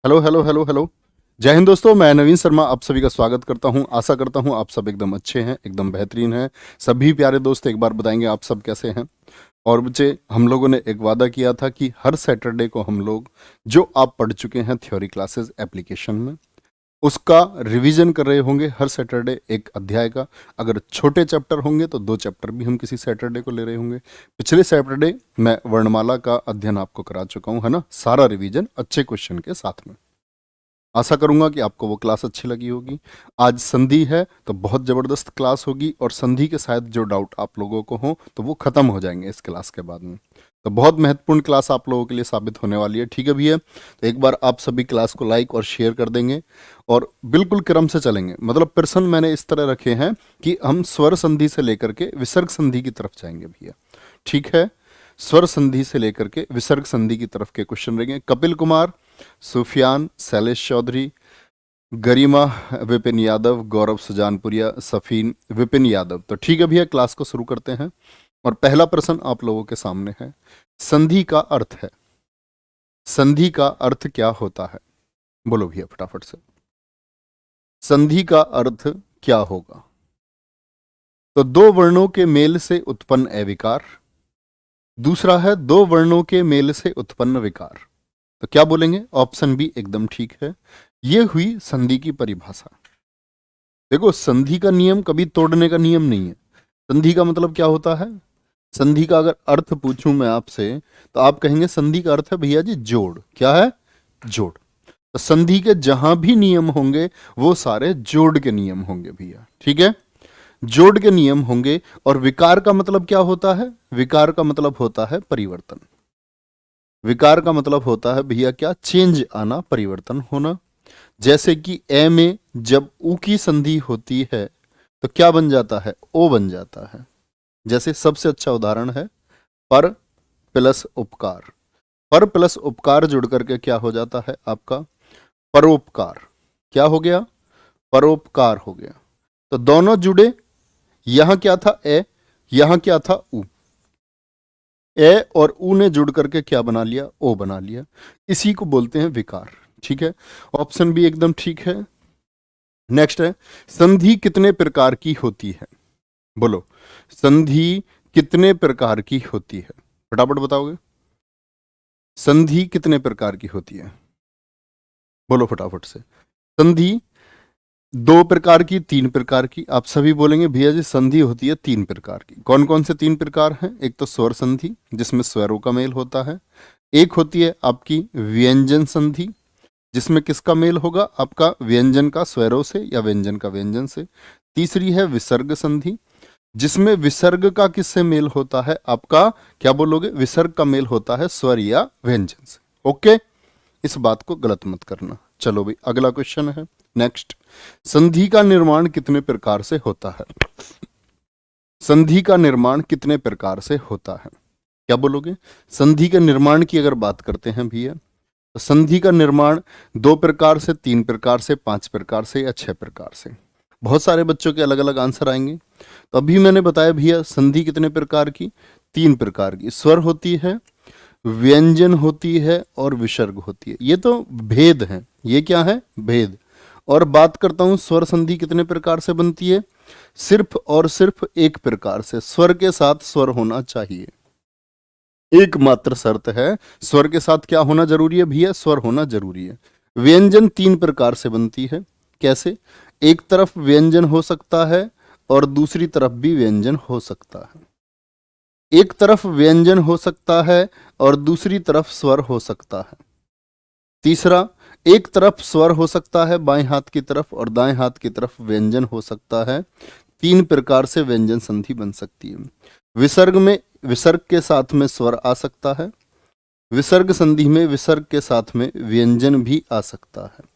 Hello hello hello hello. जय हिंद दोस्तों, मैं नवीन शर्मा आप सभी का स्वागत करता हूं। आशा करता हूं आप सब एकदम अच्छे हैं, एकदम बेहतरीन हैं। सभी प्यारे दोस्त एक बार बताएंगे आप सब कैसे हैं। और बच्चे, हम लोगों ने एक वादा किया था कि हर सैटरडे को हम लोग जो आप पढ़ चुके हैं थ्योरी क्लासेस एप्लीकेशन में, उसका रिवीजन कर रहे होंगे हर सैटरडे एक अध्याय का। अगर छोटे चैप्टर होंगे तो 2 चैप्टर भी हम किसी सैटरडे को ले रहे होंगे। पिछले सैटरडे मैं वर्णमाला का अध्ययन आपको करा चुका हूं, है ना, सारा रिवीजन अच्छे क्वेश्चन के साथ में। आशा करूंगा कि आपको वो क्लास अच्छी लगी होगी। आज संधि है तो बहुत ज़बरदस्त क्लास होगी, और संधि के शायद जो डाउट आप लोगों को हो तो वो ख़त्म हो जाएंगे इस क्लास के बाद में। तो बहुत महत्वपूर्ण क्लास आप लोगों के लिए साबित होने वाली है, ठीक है भैया। तो एक बार आप सभी क्लास को लाइक और शेयर कर देंगे, और बिल्कुल क्रम से चलेंगे। मतलब प्रश्न मैंने इस तरह रखे हैं कि हम स्वर संधि से लेकर के विसर्ग संधि की तरफ जाएंगे भैया, ठीक है। स्वर संधि से लेकर के विसर्ग संधि की तरफ के क्वेश्चन रहेंगे। कपिल कुमार, सुफियान, शैलेश चौधरी, गरिमा, विपिन यादव, गौरव सुजानपुरिया, सफीन, विपिन यादव। तो ठीक है भैया, क्लास को शुरू करते हैं। और पहला प्रश्न आप लोगों के सामने है, संधि का अर्थ है। संधि का अर्थ क्या होता है? बोलो भैया फटाफट से, संधि का अर्थ क्या होगा? तो दो वर्णों के मेल से उत्पन्न अविकार। दूसरा है दो वर्णों के मेल से उत्पन्न विकार। तो क्या बोलेंगे? ऑप्शन बी एकदम ठीक है। यह हुई संधि की परिभाषा। देखो, संधि का नियम कभी तोड़ने का नियम नहीं है। संधि का मतलब क्या होता है? संधि का अगर अर्थ पूछूं मैं आपसे तो आप कहेंगे संधि का अर्थ है भैया जी जोड़। क्या है? जोड़। तो संधि के जहां भी नियम होंगे वो सारे जोड़ के नियम होंगे भैया, ठीक है। जोड़ के नियम होंगे। और विकार का मतलब क्या होता है? विकार का मतलब होता है परिवर्तन। विकार का मतलब होता है भैया क्या? चेंज आना, परिवर्तन होना। जैसे कि ए में जब ऊ की संधि होती है तो क्या बन जाता है? ओ बन जाता है। जैसे सबसे अच्छा उदाहरण है पर प्लस उपकार। पर प्लस उपकार जुड़ करके क्या हो जाता है आपका? परोपकार। क्या हो गया? परोपकार हो गया। तो दोनों जुड़े। यहां क्या था? ए, यहां क्या था? ऊ। ए और ऊ ने जुड़ करके क्या बना लिया? ओ बना लिया। इसी को बोलते हैं विकार, ठीक है। ऑप्शन बी एकदम ठीक है। नेक्स्ट है, संधि कितने प्रकार की होती है? बोलो, संधि कितने प्रकार की होती है? फटाफट बताओगे। संधि कितने प्रकार की होती है? बोलो फटाफट से। संधि 2 प्रकार की, 3 प्रकार की। आप सभी बोलेंगे भैया जी संधि होती है 3 प्रकार की। कौन कौन से 3 प्रकार हैं? एक तो स्वर संधि जिसमें स्वरों का मेल होता है। एक होती है आपकी व्यंजन संधि जिसमें किसका मेल होगा? आपका व्यंजन का स्वरों से या व्यंजन का व्यंजन से। तीसरी है विसर्ग संधि जिसमें विसर्ग का किससे मेल होता है? आपका क्या बोलोगे? विसर्ग का मेल होता है स्वर या व्यंजन से। ओके, इस बात को गलत मत करना। चलो भाई, अगला क्वेश्चन है। नेक्स्ट, संधि का निर्माण कितने प्रकार से होता है? संधि का निर्माण कितने प्रकार से होता है? क्या बोलोगे? संधि के निर्माण की अगर बात करते हैं भैया तो संधि का निर्माण 2 प्रकार से, 3 प्रकार से, 5 प्रकार से या 6 प्रकार से। बहुत सारे बच्चों के अलग अलग आंसर आएंगे। तो अभी मैंने बताया भैया संधि कितने प्रकार की? 3 प्रकार की। स्वर होती है, व्यंजन होती है और विसर्ग होती है। ये तो भेद है। ये क्या है? भेद। और बात करता हूं स्वर संधि कितने प्रकार से बनती है? सिर्फ और सिर्फ 1 प्रकार से। स्वर के साथ स्वर होना चाहिए, एकमात्र शर्त है। स्वर के साथ क्या होना जरूरी है भैया? स्वर होना जरूरी है। व्यंजन 3 प्रकार से बनती है। कैसे? एक तरफ व्यंजन हो सकता है और दूसरी तरफ भी व्यंजन हो सकता है। एक तरफ व्यंजन हो सकता है और दूसरी तरफ स्वर हो सकता है। तीसरा, एक तरफ स्वर हो सकता है बाएं हाथ की तरफ और दाएं हाथ की तरफ व्यंजन हो सकता है। 3 प्रकार से व्यंजन संधि बन सकती है। विसर्ग में विसर्ग के साथ में स्वर आ सकता है। विसर्ग संधि में विसर्ग के साथ में व्यंजन भी आ सकता है।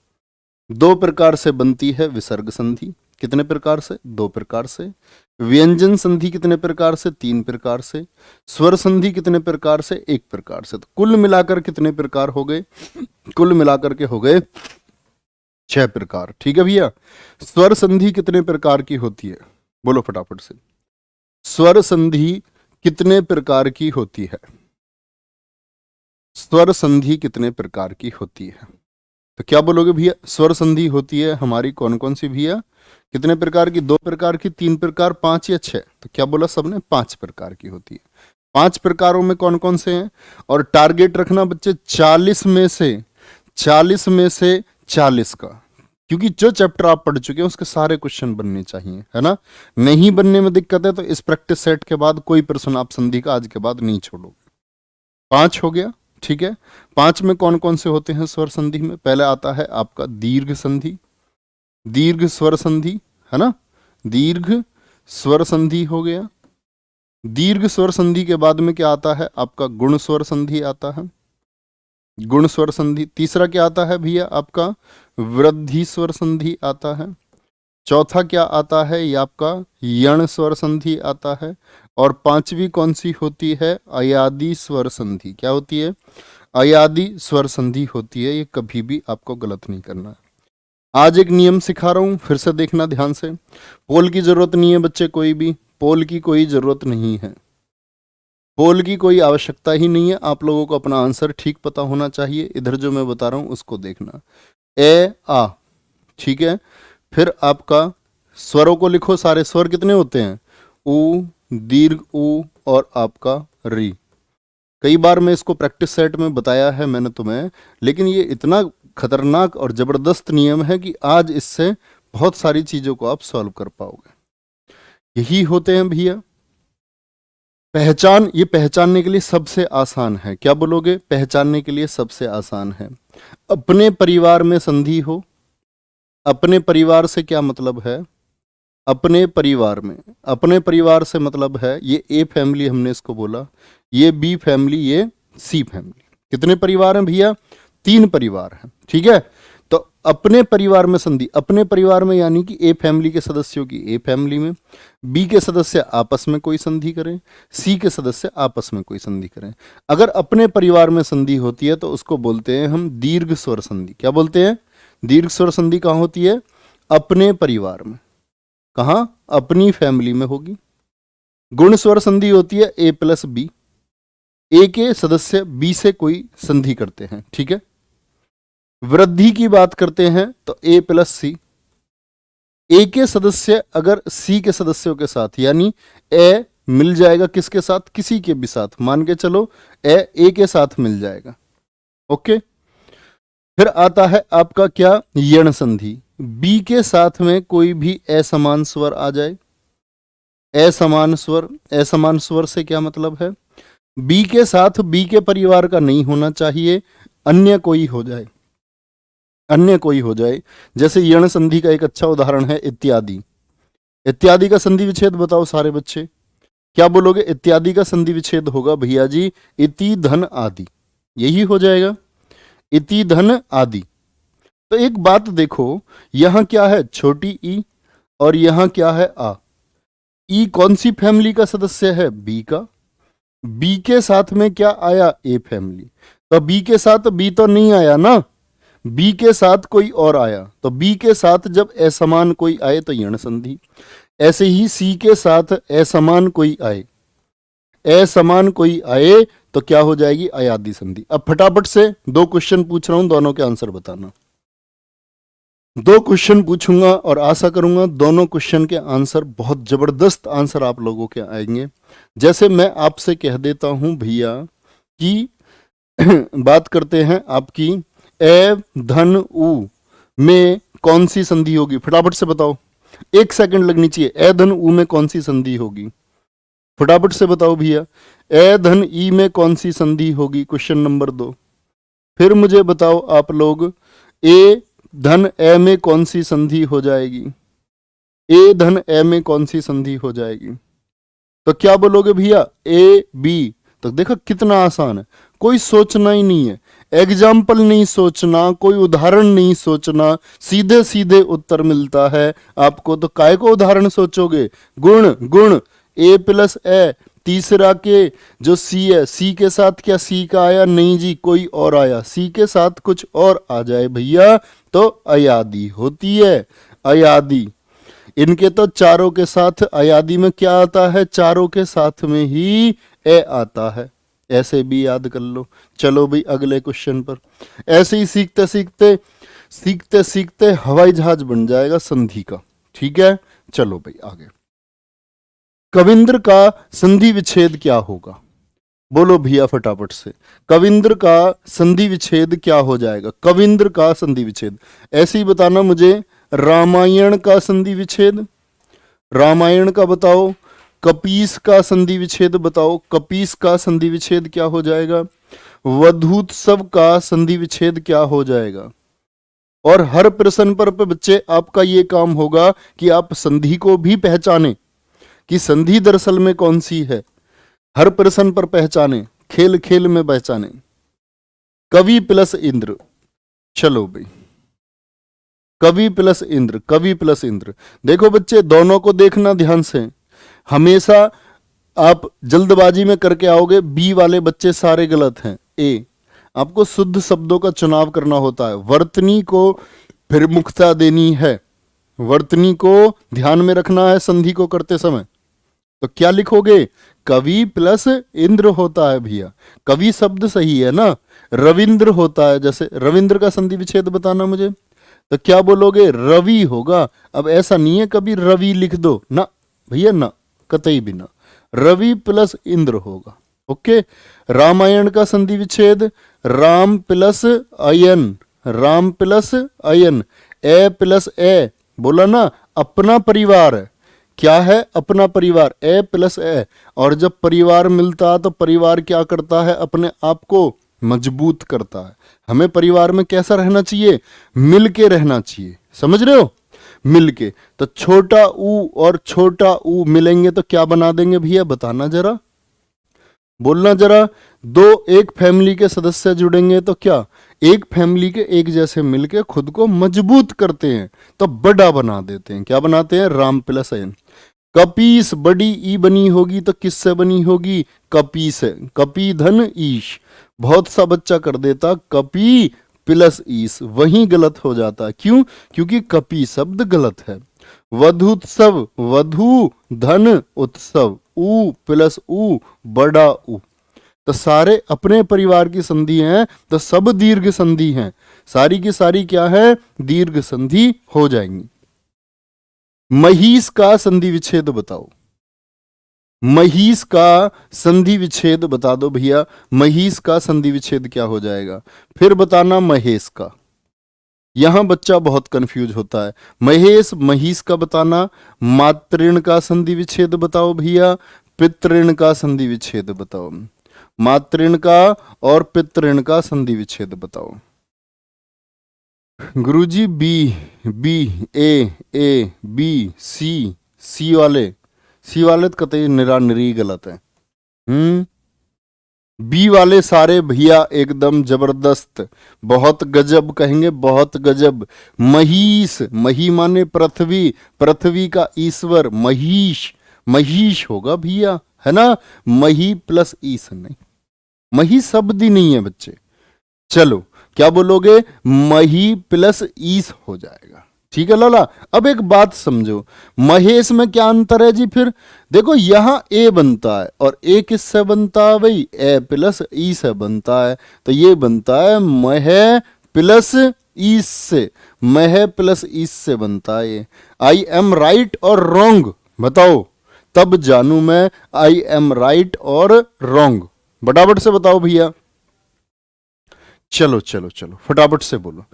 2 प्रकार से बनती है विसर्ग संधि। कितने प्रकार से? 2 प्रकार से। व्यंजन संधि कितने प्रकार से? 3 प्रकार से। स्वर संधि कितने प्रकार से? 1 प्रकार से। तो कुल मिलाकर कितने प्रकार हो गए? कुल मिलाकर के हो गए 6 प्रकार, ठीक है भैया। स्वर संधि कितने प्रकार की होती है? बोलो फटाफट से। स्वर संधि कितने प्रकार की होती है? स्वर संधि कितने प्रकार की होती है? तो क्या बोलोगे भैया? स्वर संधि होती है हमारी कौन कौन सी भैया? कितने प्रकार की? 2 प्रकार की, 3 प्रकार, 5 या 6? तो क्या बोला सबने? 5 प्रकार की होती है। 5 प्रकारों में कौन कौन से हैं? और टारगेट रखना बच्चे 40 में से 40 का, क्योंकि जो चैप्टर आप पढ़ चुके हैं उसके सारे क्वेश्चन बनने चाहिए, है ना। नहीं बनने में दिक्कत है तो इस प्रैक्टिस सेट के बाद कोई प्रश्न आप संधि का आज के बाद नहीं छोड़ोगे। 5 हो गया, ठीक है। 5 में कौन कौन से होते हैं स्वर संधि में? पहले आता है आपका दीर्घ संधि, दीर्घ स्वर संधि, है ना। दीर्घ स्वर संधि हो गया। दीर्घ स्वर संधि के बाद में क्या आता है? आपका गुण स्वर संधि आता है, गुण स्वर संधि। तीसरा क्या आता है भैया? आपका वृद्धि स्वर संधि आता है। चौथा क्या आता है? ये आपका यण स्वर संधि आता है। और 5वीं कौन सी होती है? अयादि स्वर संधि। क्या होती है? अयादि स्वर संधि होती है। ये कभी भी आपको गलत नहीं करना है। आज एक नियम सिखा रहा हूं, फिर से देखना ध्यान से। पोल की जरूरत नहीं है बच्चे, कोई भी पोल की कोई जरूरत नहीं है, पोल की कोई आवश्यकता ही नहीं है। आप लोगों को अपना आंसर ठीक पता होना चाहिए। इधर जो मैं बता रहा हूं उसको देखना। ए आ, ठीक है। फिर आपका स्वरों को लिखो। सारे स्वर कितने होते हैं? उ, दीर्घ उ और आपका री। कई बार मैं इसको प्रैक्टिस सेट में बताया है मैंने तुम्हें, लेकिन ये इतना खतरनाक और जबरदस्त नियम है कि आज इससे बहुत सारी चीजों को आप सॉल्व कर पाओगे। यही होते हैं भैया पहचान। ये पहचानने के लिए सबसे आसान है। क्या बोलोगे? पहचानने के लिए सबसे आसान है। अपने परिवार में संधि हो। अपने परिवार से क्या मतलब है? अपने परिवार में, अपने परिवार से मतलब है ये ए फैमिली हमने इसको बोला, ये बी फैमिली, ये सी फैमिली। कितने परिवार हैं भैया? 3 परिवार हैं, ठीक है। तो अपने परिवार में संधि, अपने परिवार में यानी कि ए फैमिली के सदस्यों की ए फैमिली में, बी के सदस्य आपस में कोई संधि करें, सी के सदस्य आपस में कोई संधि करें। अगर अपने परिवार में संधि होती है तो उसको बोलते हैं हम दीर्घ स्वर संधि। क्या बोलते हैं? दीर्घ स्वर संधि कहाँ होती है? अपने परिवार में। कहाँ? अपनी फैमिली में होगी। गुण स्वर संधि होती है ए प्लस बी, ए के सदस्य बी से कोई संधि करते हैं, ठीक है। वृद्धि की बात करते हैं तो ए प्लस सी, ए के सदस्य अगर सी के सदस्यों के साथ, यानी ए मिल जाएगा किसके साथ? किसी के भी साथ। मान के चलो ए के साथ मिल जाएगा, ओके। फिर आता है आपका क्या? यण संधि। बी के साथ में कोई भी असमान स्वर आ जाए। असमान स्वर, असमान स्वर से क्या मतलब है? बी के साथ बी के परिवार का नहीं होना चाहिए, अन्य कोई हो जाए, अन्य कोई हो जाए। जैसे यण संधि का एक अच्छा उदाहरण है इत्यादि। इत्यादि का संधि विच्छेद बताओ सारे बच्चे। क्या बोलोगे? इत्यादि का संधि विच्छेद होगा भैया जी इति धन आदि, यही हो जाएगा, इति धन आदि। तो एक बात देखो, यहां क्या है? छोटी ई, और यहां क्या है? आ। ई कौन सी फैमिली का सदस्य है? बी का। बी के साथ में क्या आया? A family. तो बी के साथ बी तो नहीं आया ना, बी के साथ कोई और आया। तो बी के साथ जब असमान कोई आए तो यण संधि। ऐसे ही सी के साथ असमान कोई आए, असमान कोई आए तो क्या हो जाएगी? अयादि संधि। अब फटाफट से 2 क्वेश्चन पूछ रहा हूं, दोनों के आंसर बताना। 2 क्वेश्चन पूछूंगा और आशा करूंगा दोनों क्वेश्चन के आंसर, बहुत जबरदस्त आंसर आप लोगों के आएंगे। जैसे मैं आपसे कह देता हूं भैया कि बात करते हैं आपकी ए धन उ में कौन सी संधि होगी? फटाफट से बताओ, 1 सेकंड लगनी चाहिए। ए धन उ में कौन सी संधि होगी? फटाफट से बताओ भैया। ए धन ई में कौन सी संधि होगी? Question number 2। फिर मुझे बताओ आप लोग, ए धन ए में कौन सी संधि हो जाएगी? ए धन ए में कौन सी संधि हो जाएगी? तो क्या बोलोगे भैया? A B. तो देखो कितना आसान है, कोई सोचना ही नहीं है, एग्जाम्पल नहीं सोचना, कोई उदाहरण नहीं सोचना, सीधे सीधे उत्तर मिलता है आपको। तो काय को उदाहरण सोचोगे? गुण, गुण ए प्लस ए। तीसरा के जो सी है, सी के साथ क्या सी का आया? नहीं जी, कोई और आया। सी के साथ कुछ और आ जाए भैया तो अयादि होती है, अयादि। इनके तो चारों के साथ अयादि में क्या आता है? चारों के साथ में ही ए आता है। ऐसे भी याद कर लो। चलो भाई अगले क्वेश्चन पर। ऐसे ही सीखते सीखते सीखते सीखते हवाई जहाज बन जाएगा संधि का। ठीक है, चलो भाई आगे। कविंद्र का संधि विच्छेद क्या होगा? बोलो भैया फटाफट से। कविंद्र का संधि विच्छेद क्या हो जाएगा? कविंद्र का संधि विच्छेद ऐसे ही बताना मुझे। रामायण का संधि विच्छेद, रामायण का बताओ। कपीस का संधि विच्छेद बताओ, कपीस का संधि विच्छेद क्या हो जाएगा? वधूत्सव का संधि विच्छेद क्या हो जाएगा? और हर प्रश्न पर बच्चे आपका ये काम होगा कि आप संधि को भी पहचाने कि संधि दरअसल में कौन सी है। हर प्रश्न पर पहचाने, खेल खेल में पहचाने। कवि प्लस इंद्र, चलो भाई कवि प्लस इंद्र, कवि प्लस इंद्र। देखो बच्चे दोनों को देखना ध्यान से। हमेशा आप जल्दबाजी में करके आओगे, बी वाले बच्चे सारे गलत हैं। ए, आपको शुद्ध शब्दों का चुनाव करना होता है। वर्तनी को फिर मुख्यता देनी है, वर्तनी को ध्यान में रखना है संधि को करते समय। तो क्या लिखोगे? कवि प्लस इंद्र होता है भैया। कवि शब्द सही है ना, रविंद्र होता है। जैसे रविंद्र का संधि विच्छेद बताना मुझे, तो क्या बोलोगे? रवि होगा। अब ऐसा नहीं है कभी रवि लिख दो ना भैया, ना कतई भी ना। रवि प्लस इंद्र होगा। ओके। रामायण का संधि विच्छेद राम प्लस अयन, राम प्लस अयन। ए प्लस ए, बोला ना अपना परिवार है। क्या है? अपना परिवार। ए प्लस ए। और जब परिवार मिलता है तो परिवार क्या करता है? अपने आप को मजबूत करता है। हमें परिवार में कैसा रहना चाहिए? मिल के रहना चाहिए। समझ रहे हो? मिल के। तो छोटा ऊ और छोटा ऊ मिलेंगे तो क्या बना देंगे भैया? बताना जरा, बोलना जरा। दो एक फैमिली के सदस्य जुड़ेंगे तो क्या? एक फैमिली के एक जैसे मिलके खुद को मजबूत करते हैं, तो बड़ा बना देते हैं। क्या बनाते हैं? राम प्लस अयन। कपीस बड़ी ई बनी होगी तो किससे बनी होगी? कपी से। कपी धन ईश। बहुत सा बच्चा कर देता कपी प्लस ईश, वहीं गलत हो जाता। क्यों? क्योंकि कपी शब्द गलत है। वधूत्सव, वधु धन उत्सव, ऊ प्लस ऊ बड़ा ऊ। तो सारे अपने परिवार की संधि हैं, तो सब दीर्घ संधि हैं। सारी की सारी क्या है? दीर्घ संधि हो जाएंगी। महिष का संधि विच्छेद बताओ। महिष का संधि विच्छेद बता दो भैया। महिष का संधि विच्छेद क्या हो जाएगा? फिर बताना महेश का। यहां बच्चा बहुत कंफ्यूज होता है। महेश महिष का बताना। मातृण का संधि विच्छेद बताओ भैया। पितृण का संधि विच्छेद बताओ। मातृण का और पितृण का संधि विच्छेद बताओ। गुरुजी B, B A B C, C वाले तो कतई निरी गलत है। बी वाले सारे भैया एकदम जबरदस्त, बहुत गजब कहेंगे, बहुत गजब। महिष, मही माने पृथ्वी, पृथ्वी का ईश्वर महिष, महिष होगा भैया, है ना। मही प्लस ईश नहीं, मही शब्द ही नहीं है बच्चे। चलो क्या बोलोगे? मही प्लस ईश हो जाएगा। ठीक है लाला। अब एक बात समझो, महेश में क्या अंतर है जी? फिर देखो यहां ए बनता है और ए किससे बनता है भाई? ए प्लस ई से बनता है। तो ये बनता है मह प्लस ईस से, मह प्लस ईस से बनता है ये। आई एम राइट और रॉन्ग बताओ, तब जानू मैं आई एम राइट और रॉन्ग। फटाफट से बताओ भैया। चलो चलो चलो फटाफट से बोलो।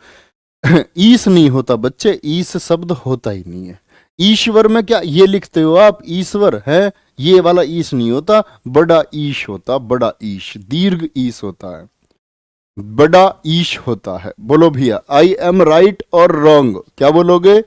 ईश नहीं होता बच्चे, ईश शब्द होता ही नहीं है। ईश्वर में क्या ये लिखते हो आप? ईश्वर है, ये वाला ईश नहीं होता, बड़ा ईश होता, बड़ा ईश, दीर्घ ईश होता है, बड़ा ईश होता है। बोलो भैया आई एम राइट और रॉन्ग? क्या बोलोगे?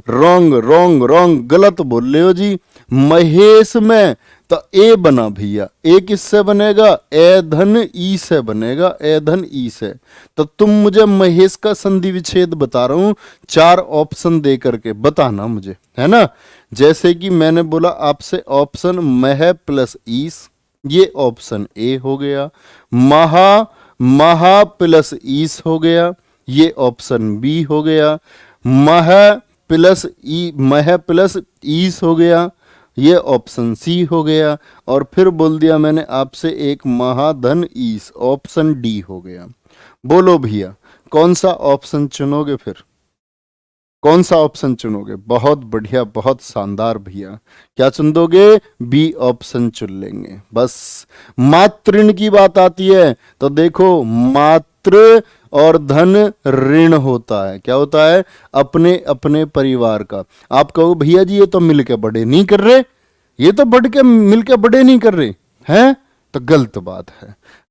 रॉन्ग, रॉन्ग, रॉन्ग, गलत बोल रहे हो जी। महेश में तो ए बना भैया, ए किससे बनेगा? ए धन ई से बनेगा, ए धन ई से। तो तुम मुझे महेश का संधि विच्छेद बता रहा हूं, 4 ऑप्शन दे करके बताना मुझे, है ना। जैसे कि मैंने बोला आपसे ऑप्शन मह प्लस ईस, ये ऑप्शन ए हो गया। महा प्लस ईस हो गया, ये ऑप्शन बी हो गया। मह प्लस ईस हो गया। ये ऑप्शन सी हो गया। और फिर बोल दिया मैंने आपसे एक महाधन ईश, ऑप्शन डी हो गया। बोलो भैया कौन सा ऑप्शन चुनोगे? फिर कौन सा ऑप्शन चुनोगे? बहुत बढ़िया, बहुत शानदार भैया। क्या चुन दोगे? बी ऑप्शन चुन लेंगे। बस मातृण की बात आती है तो देखो, मातृ और धन ऋण होता है। क्या होता है? अपने अपने परिवार का। आप कहो भैया जी ये तो मिलके बड़े नहीं कर रहे, ये तो बढ़ के मिलके बड़े नहीं कर रहे हैं, तो गलत बात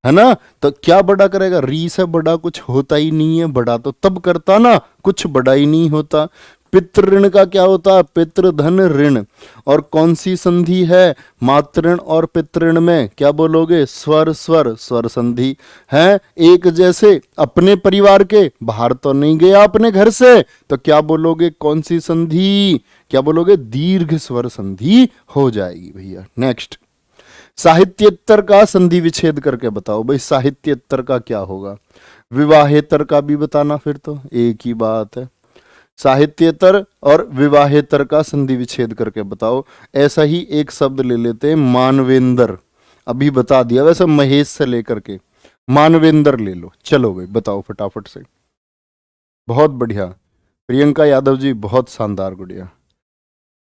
है ना। तो क्या बड़ा करेगा? री से बड़ा कुछ होता ही नहीं है, बड़ा तो तब करता ना, कुछ बड़ा ही नहीं होता। पितृ ऋण का क्या होता है? पितृ धन ऋण। और कौन सी संधि है मातृण और पितृण में? क्या बोलोगे? स्वर स्वर, स्वर संधि है। एक जैसे अपने परिवार के, बाहर तो नहीं गया अपने घर से, तो क्या बोलोगे? कौन सी संधि? क्या बोलोगे? दीर्घ स्वर संधि हो जाएगी भैया। नेक्स्ट, साहित्येतर का संधि विच्छेद करके बताओ भाई। साहित्येतर का क्या होगा? विवाहेतर का भी बताना, फिर तो एक ही बात है। साहित्येतर और विवाहेतर का संधि विच्छेद करके बताओ। ऐसा ही एक शब्द ले लेते हैं, मानवेंद्र। अभी बता दिया वैसे, महेश से लेकर के मानवेंद्र ले लो। चलो भाई बताओ फटाफट से। बहुत बढ़िया प्रियंका यादव जी, बहुत शानदार, गुड़िया।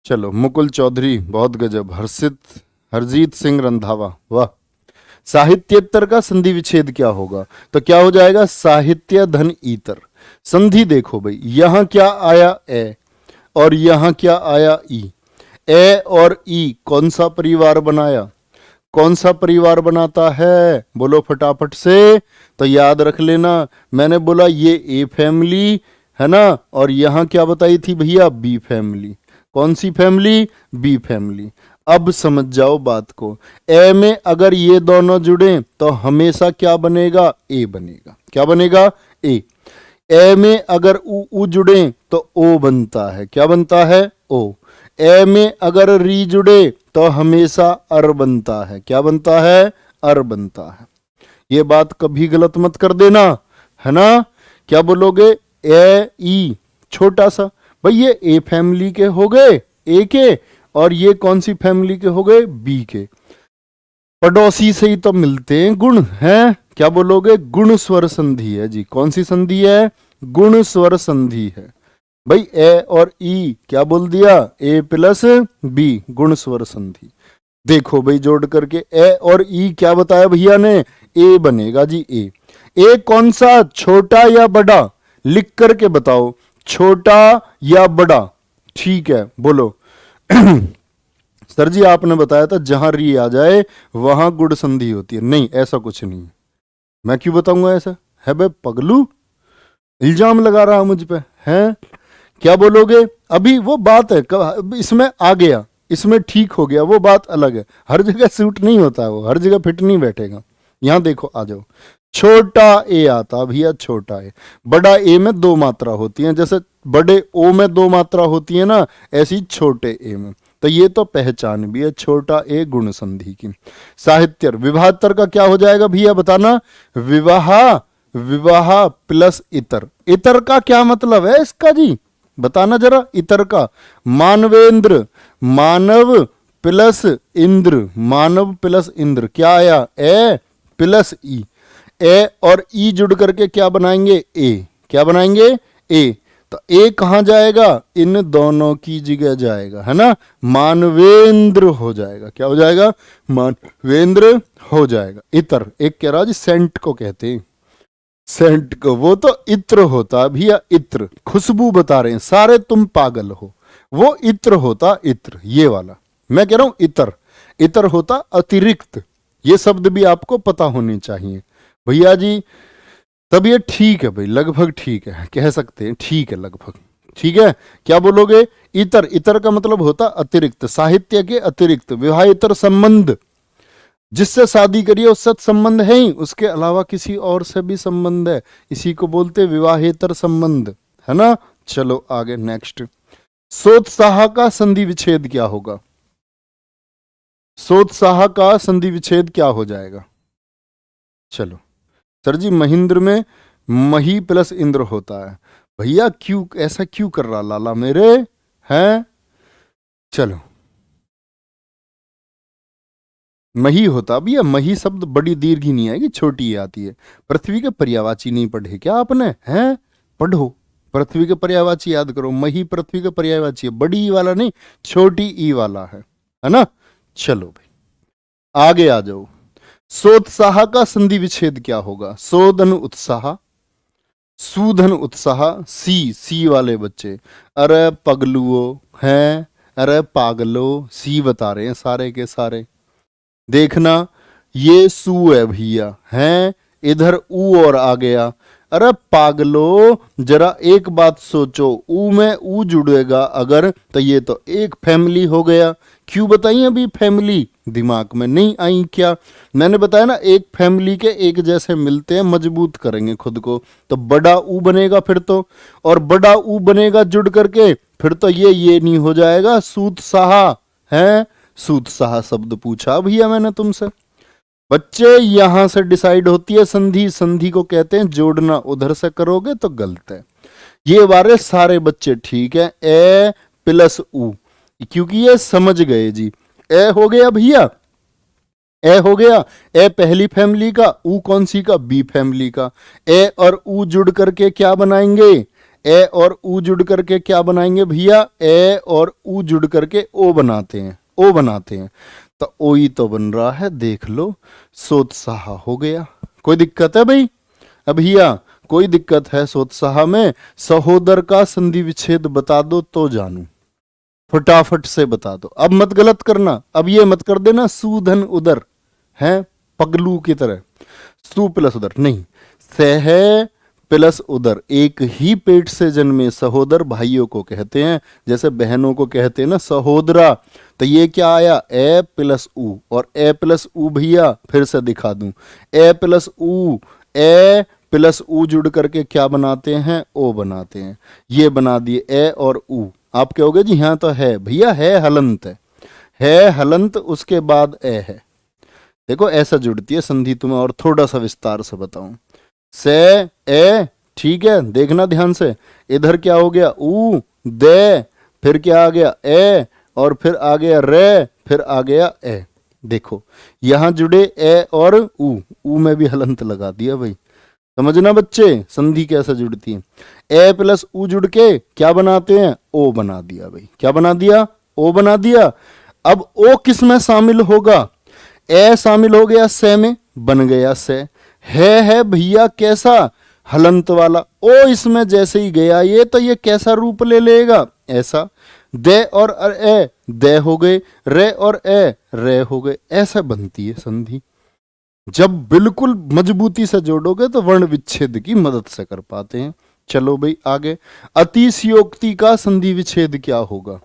चलो मुकुल चौधरी, बहुत गजब। हरजीत सिंह रंधावा, वाह। साहित्येतर का संधि विच्छेद क्या होगा? तो क्या हो जाएगा? साहित्य धन ईतर। संधि देखो भाई, यहां क्या आया? ए। और यहां क्या आया? ई। ए और ई कौन सा परिवार बनाया? कौन सा परिवार बनाता है? बोलो फटाफट से। तो याद रख लेना, मैंने बोला ये ए फैमिली है ना, और यहां क्या बताई थी भैया? B family. कौन सी फैमिली? B family. अब समझ जाओ बात को। ए में अगर ये दोनों जुड़े तो हमेशा क्या बनेगा? ए बनेगा। क्या बनेगा? ए। ए में अगर उ जुड़े तो ओ बनता है। क्या बनता है? ओ। ए में अगर री जुड़े तो हमेशा अर बनता है। क्या बनता है? अर बनता है। ये बात कभी गलत मत कर देना, है ना। क्या बोलोगे? ए ई छोटा सा, भाई ये ए फैमिली के हो गए, ए के, और ये कौन सी फैमिली के हो गए? बी के। पड़ोसी से ही तो मिलते हैं गुण, हैं? क्या बोलोगे? गुण स्वर संधि है जी। कौन सी संधि है? गुण स्वर संधि है भाई। ए और ई क्या बोल दिया? ए प्लस बी, गुण स्वर संधि। देखो भाई जोड़ करके, ए और ई क्या बताया भैया ने? ए बनेगा जी। ए। ए कौन सा? छोटा या बड़ा? लिख करके बताओ, छोटा या बड़ा। ठीक है, बोलो। सर जी आपने बताया था जहां री आ जाए वहां गुण संधि होती है। नहीं, ऐसा कुछ नहीं है। मैं क्यों बताऊंगा ऐसा? है बे पगलू, इल्जाम लगा रहा मुझ पे है। क्या बोलोगे? अभी वो बात है, इसमें आ गया, इसमें ठीक हो गया, वो बात अलग है। हर जगह सूट नहीं होता है वो, हर जगह फिट नहीं बैठेगा। यहां देखो, आ जाओ। छोटा ए आता भैया, छोटा ए। बड़ा ए में दो मात्रा होती है, जैसे बड़े ओ में दो मात्रा होती है ना, ऐसी छोटे ए में। तो ये तो पहचान भी है, छोटा ए गुण संधि की। साहित्य विवाहतर का क्या हो जाएगा भैया बताना? विवाह, विवाह प्लस इतर। इतर का क्या मतलब है इसका जी? बताना जरा। इतर का मानवेंद्र, मानव प्लस इंद्र, मानव प्लस इंद्र। क्या आया? ए प्लस ई। ए और ई जुड़ करके क्या बनाएंगे? ए। क्या बनाएंगे? ए। तो ए कहां जाएगा? इन दोनों की जगह जाएगा, है ना। मानवेंद्र हो जाएगा। क्या हो जाएगा? मानवेंद्र हो जाएगा। इतर, एक कह रहा जी सेंट को कहते हैं, सेंट को, वो तो इत्र होता भैया। इत्र खुशबू बता रहे हैं, सारे तुम पागल हो। वो इत्र होता, इत्र ये वाला मैं कह रहा हूं। इतर, इतर होता अतिरिक्त। ये शब्द भी आपको पता होने चाहिए भैया जी। तब ये ठीक है भाई, लगभग ठीक है, कह सकते हैं ठीक है, लगभग ठीक है। क्या बोलोगे? इतर। इतर का मतलब होता अतिरिक्त, साहित्य के अतिरिक्त। विवाहेतर संबंध, जिससे शादी करिए उससे संबंध है ही, उसके अलावा किसी और से भी संबंध है, इसी को बोलते विवाहेतर संबंध, है ना। चलो आगे नेक्स्ट। सोत्साह का संधि विच्छेद क्या होगा? सोत्साह का संधि विच्छेद क्या हो जाएगा? चलो सर जी, महेंद्र में मही प्लस इंद्र होता है। भैया क्यों, ऐसा क्यों कर रहा लाला मेरे, हैं? चलो मही होता। अब ये मही शब्द बड़ी दीर्घ ही नहीं आएगी, छोटी ही आती है। पृथ्वी के पर्यायवाची नहीं पढ़े क्या आपने? हैं, पढ़ो, पृथ्वी के पर्यायवाची याद करो। मही पृथ्वी के पर्यायवाची है, बड़ी ई वाला नहीं, छोटी ई वाला है ना। चलो भाई आगे आ जाओ। सोत्साह का संधि विच्छेद क्या होगा? सोधन उत्साह, सूधन उत्साह, सी वाले बच्चे। अरे पगलुओ हैं, अरे पागलो, सी बता रहे हैं सारे के सारे। देखना ये सू है भैया, हैं, इधर ऊ और आ गया। अरे पागलो जरा एक बात सोचो, ऊ में ऊ जुड़ेगा अगर तो ये तो एक फैमिली हो गया। क्यों बताइए अभी फैमिली दिमाग में नहीं आई क्या? मैंने बताया ना, एक फैमिली के एक जैसे मिलते हैं, मजबूत करेंगे खुद को तो बड़ा ऊ बनेगा फिर तो। और बड़ा ऊ बनेगा जुड़ करके, फिर तो ये नहीं हो जाएगा सूत साहा है। सूत साहा शब्द पूछा भैया मैंने तुमसे। बच्चे यहां से डिसाइड होती है संधि। संधि को कहते हैं जोड़ना, उधर से करोगे तो गलत है। ये वाले सारे बच्चे ठीक है, ए प्लस ऊ, क्योंकि ये समझ गए जी। ए हो गया भैया, ए हो गया, ए पहली फैमिली का, ऊ कौन सी का? बी फैमिली का। ए और ऊ जुड़ करके क्या बनाएंगे? ए और ऊ जुड़ करके क्या बनाएंगे भैया? ए और ऊ जुड़ करके ओ बनाते हैं, ओ बनाते हैं। तो ओ ही तो बन रहा है, देख लो, सोत्साह हो गया। कोई दिक्कत है भाई? अब भैया कोई दिक्कत है सोत्साह में? सहोदर का संधि विच्छेद बता दो तो जानू, फटाफट से बता दो। अब मत गलत करना, अब ये मत कर देना सूधन उदर है पगलू की तरह, सू प्लस उदर नहीं, सह प्लस उदर। एक ही पेट से जन्मे सहोदर भाइयों को कहते हैं, जैसे बहनों को कहते हैं ना सहोदरा। तो ये क्या आया? ए प्लस ऊ, और ए प्लस ऊ भैया फिर से दिखा दूं, ए प्लस ऊ, ए प्लस ऊ जुड़ करके क्या बनाते हैं? ओ बनाते हैं। ये बना दिए ए और ऊ। आप कहोगे जी हाँ तो है भैया, है हलंत है हलंत, उसके बाद ए है। देखो ऐसा जुड़ती है संधि। तुम्हें और थोड़ा सा विस्तार से बताऊं, से ए, ठीक है, देखना ध्यान से। इधर क्या हो गया? ऊ दे, फिर क्या आ गया? ए, और फिर आ गया रे, फिर आ गया ए। देखो यहां जुड़े ए और ऊ में भी हलंत लगा दिया भाई। समझना बच्चे संधि कैसे जुड़ती है। ए प्लस ऊ जुड़ के क्या बनाते हैं? ओ बना दिया भाई। क्या बना दिया? ओ बना दिया। अब ओ किस में शामिल होगा? ए शामिल हो गया से में, बन गया से। है भैया कैसा? हलंत वाला। ओ इसमें जैसे ही गया ये, तो ये कैसा रूप ले लेगा? ऐसा। दे और ए दे हो गए, रे और ए रे हो गए। ऐसा बनती है संधि। जब बिल्कुल मजबूती से जोड़ोगे तो वर्ण विच्छेद की मदद से कर पाते हैं। चलो भाई आगे। अतिशयोक्ति का संधि विच्छेद क्या होगा?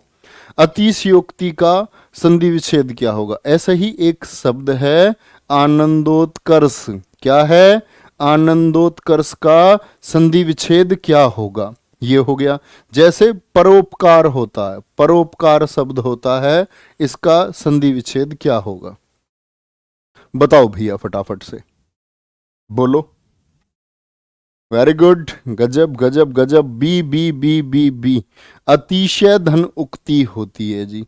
अतिशयोक्ति का संधि विच्छेद क्या होगा? ऐसा ही एक शब्द है आनंदोत्कर्ष। क्या है? आनंदोत्कर्ष का संधि विच्छेद क्या होगा? ये हो गया। जैसे परोपकार होता है, परोपकार शब्द होता है, इसका संधि विच्छेद क्या होगा? बताओ भैया फटाफट से बोलो। वेरी गुड, गजब गजब गजब। B B B B B, अतिशय धन उक्ति होती है जी।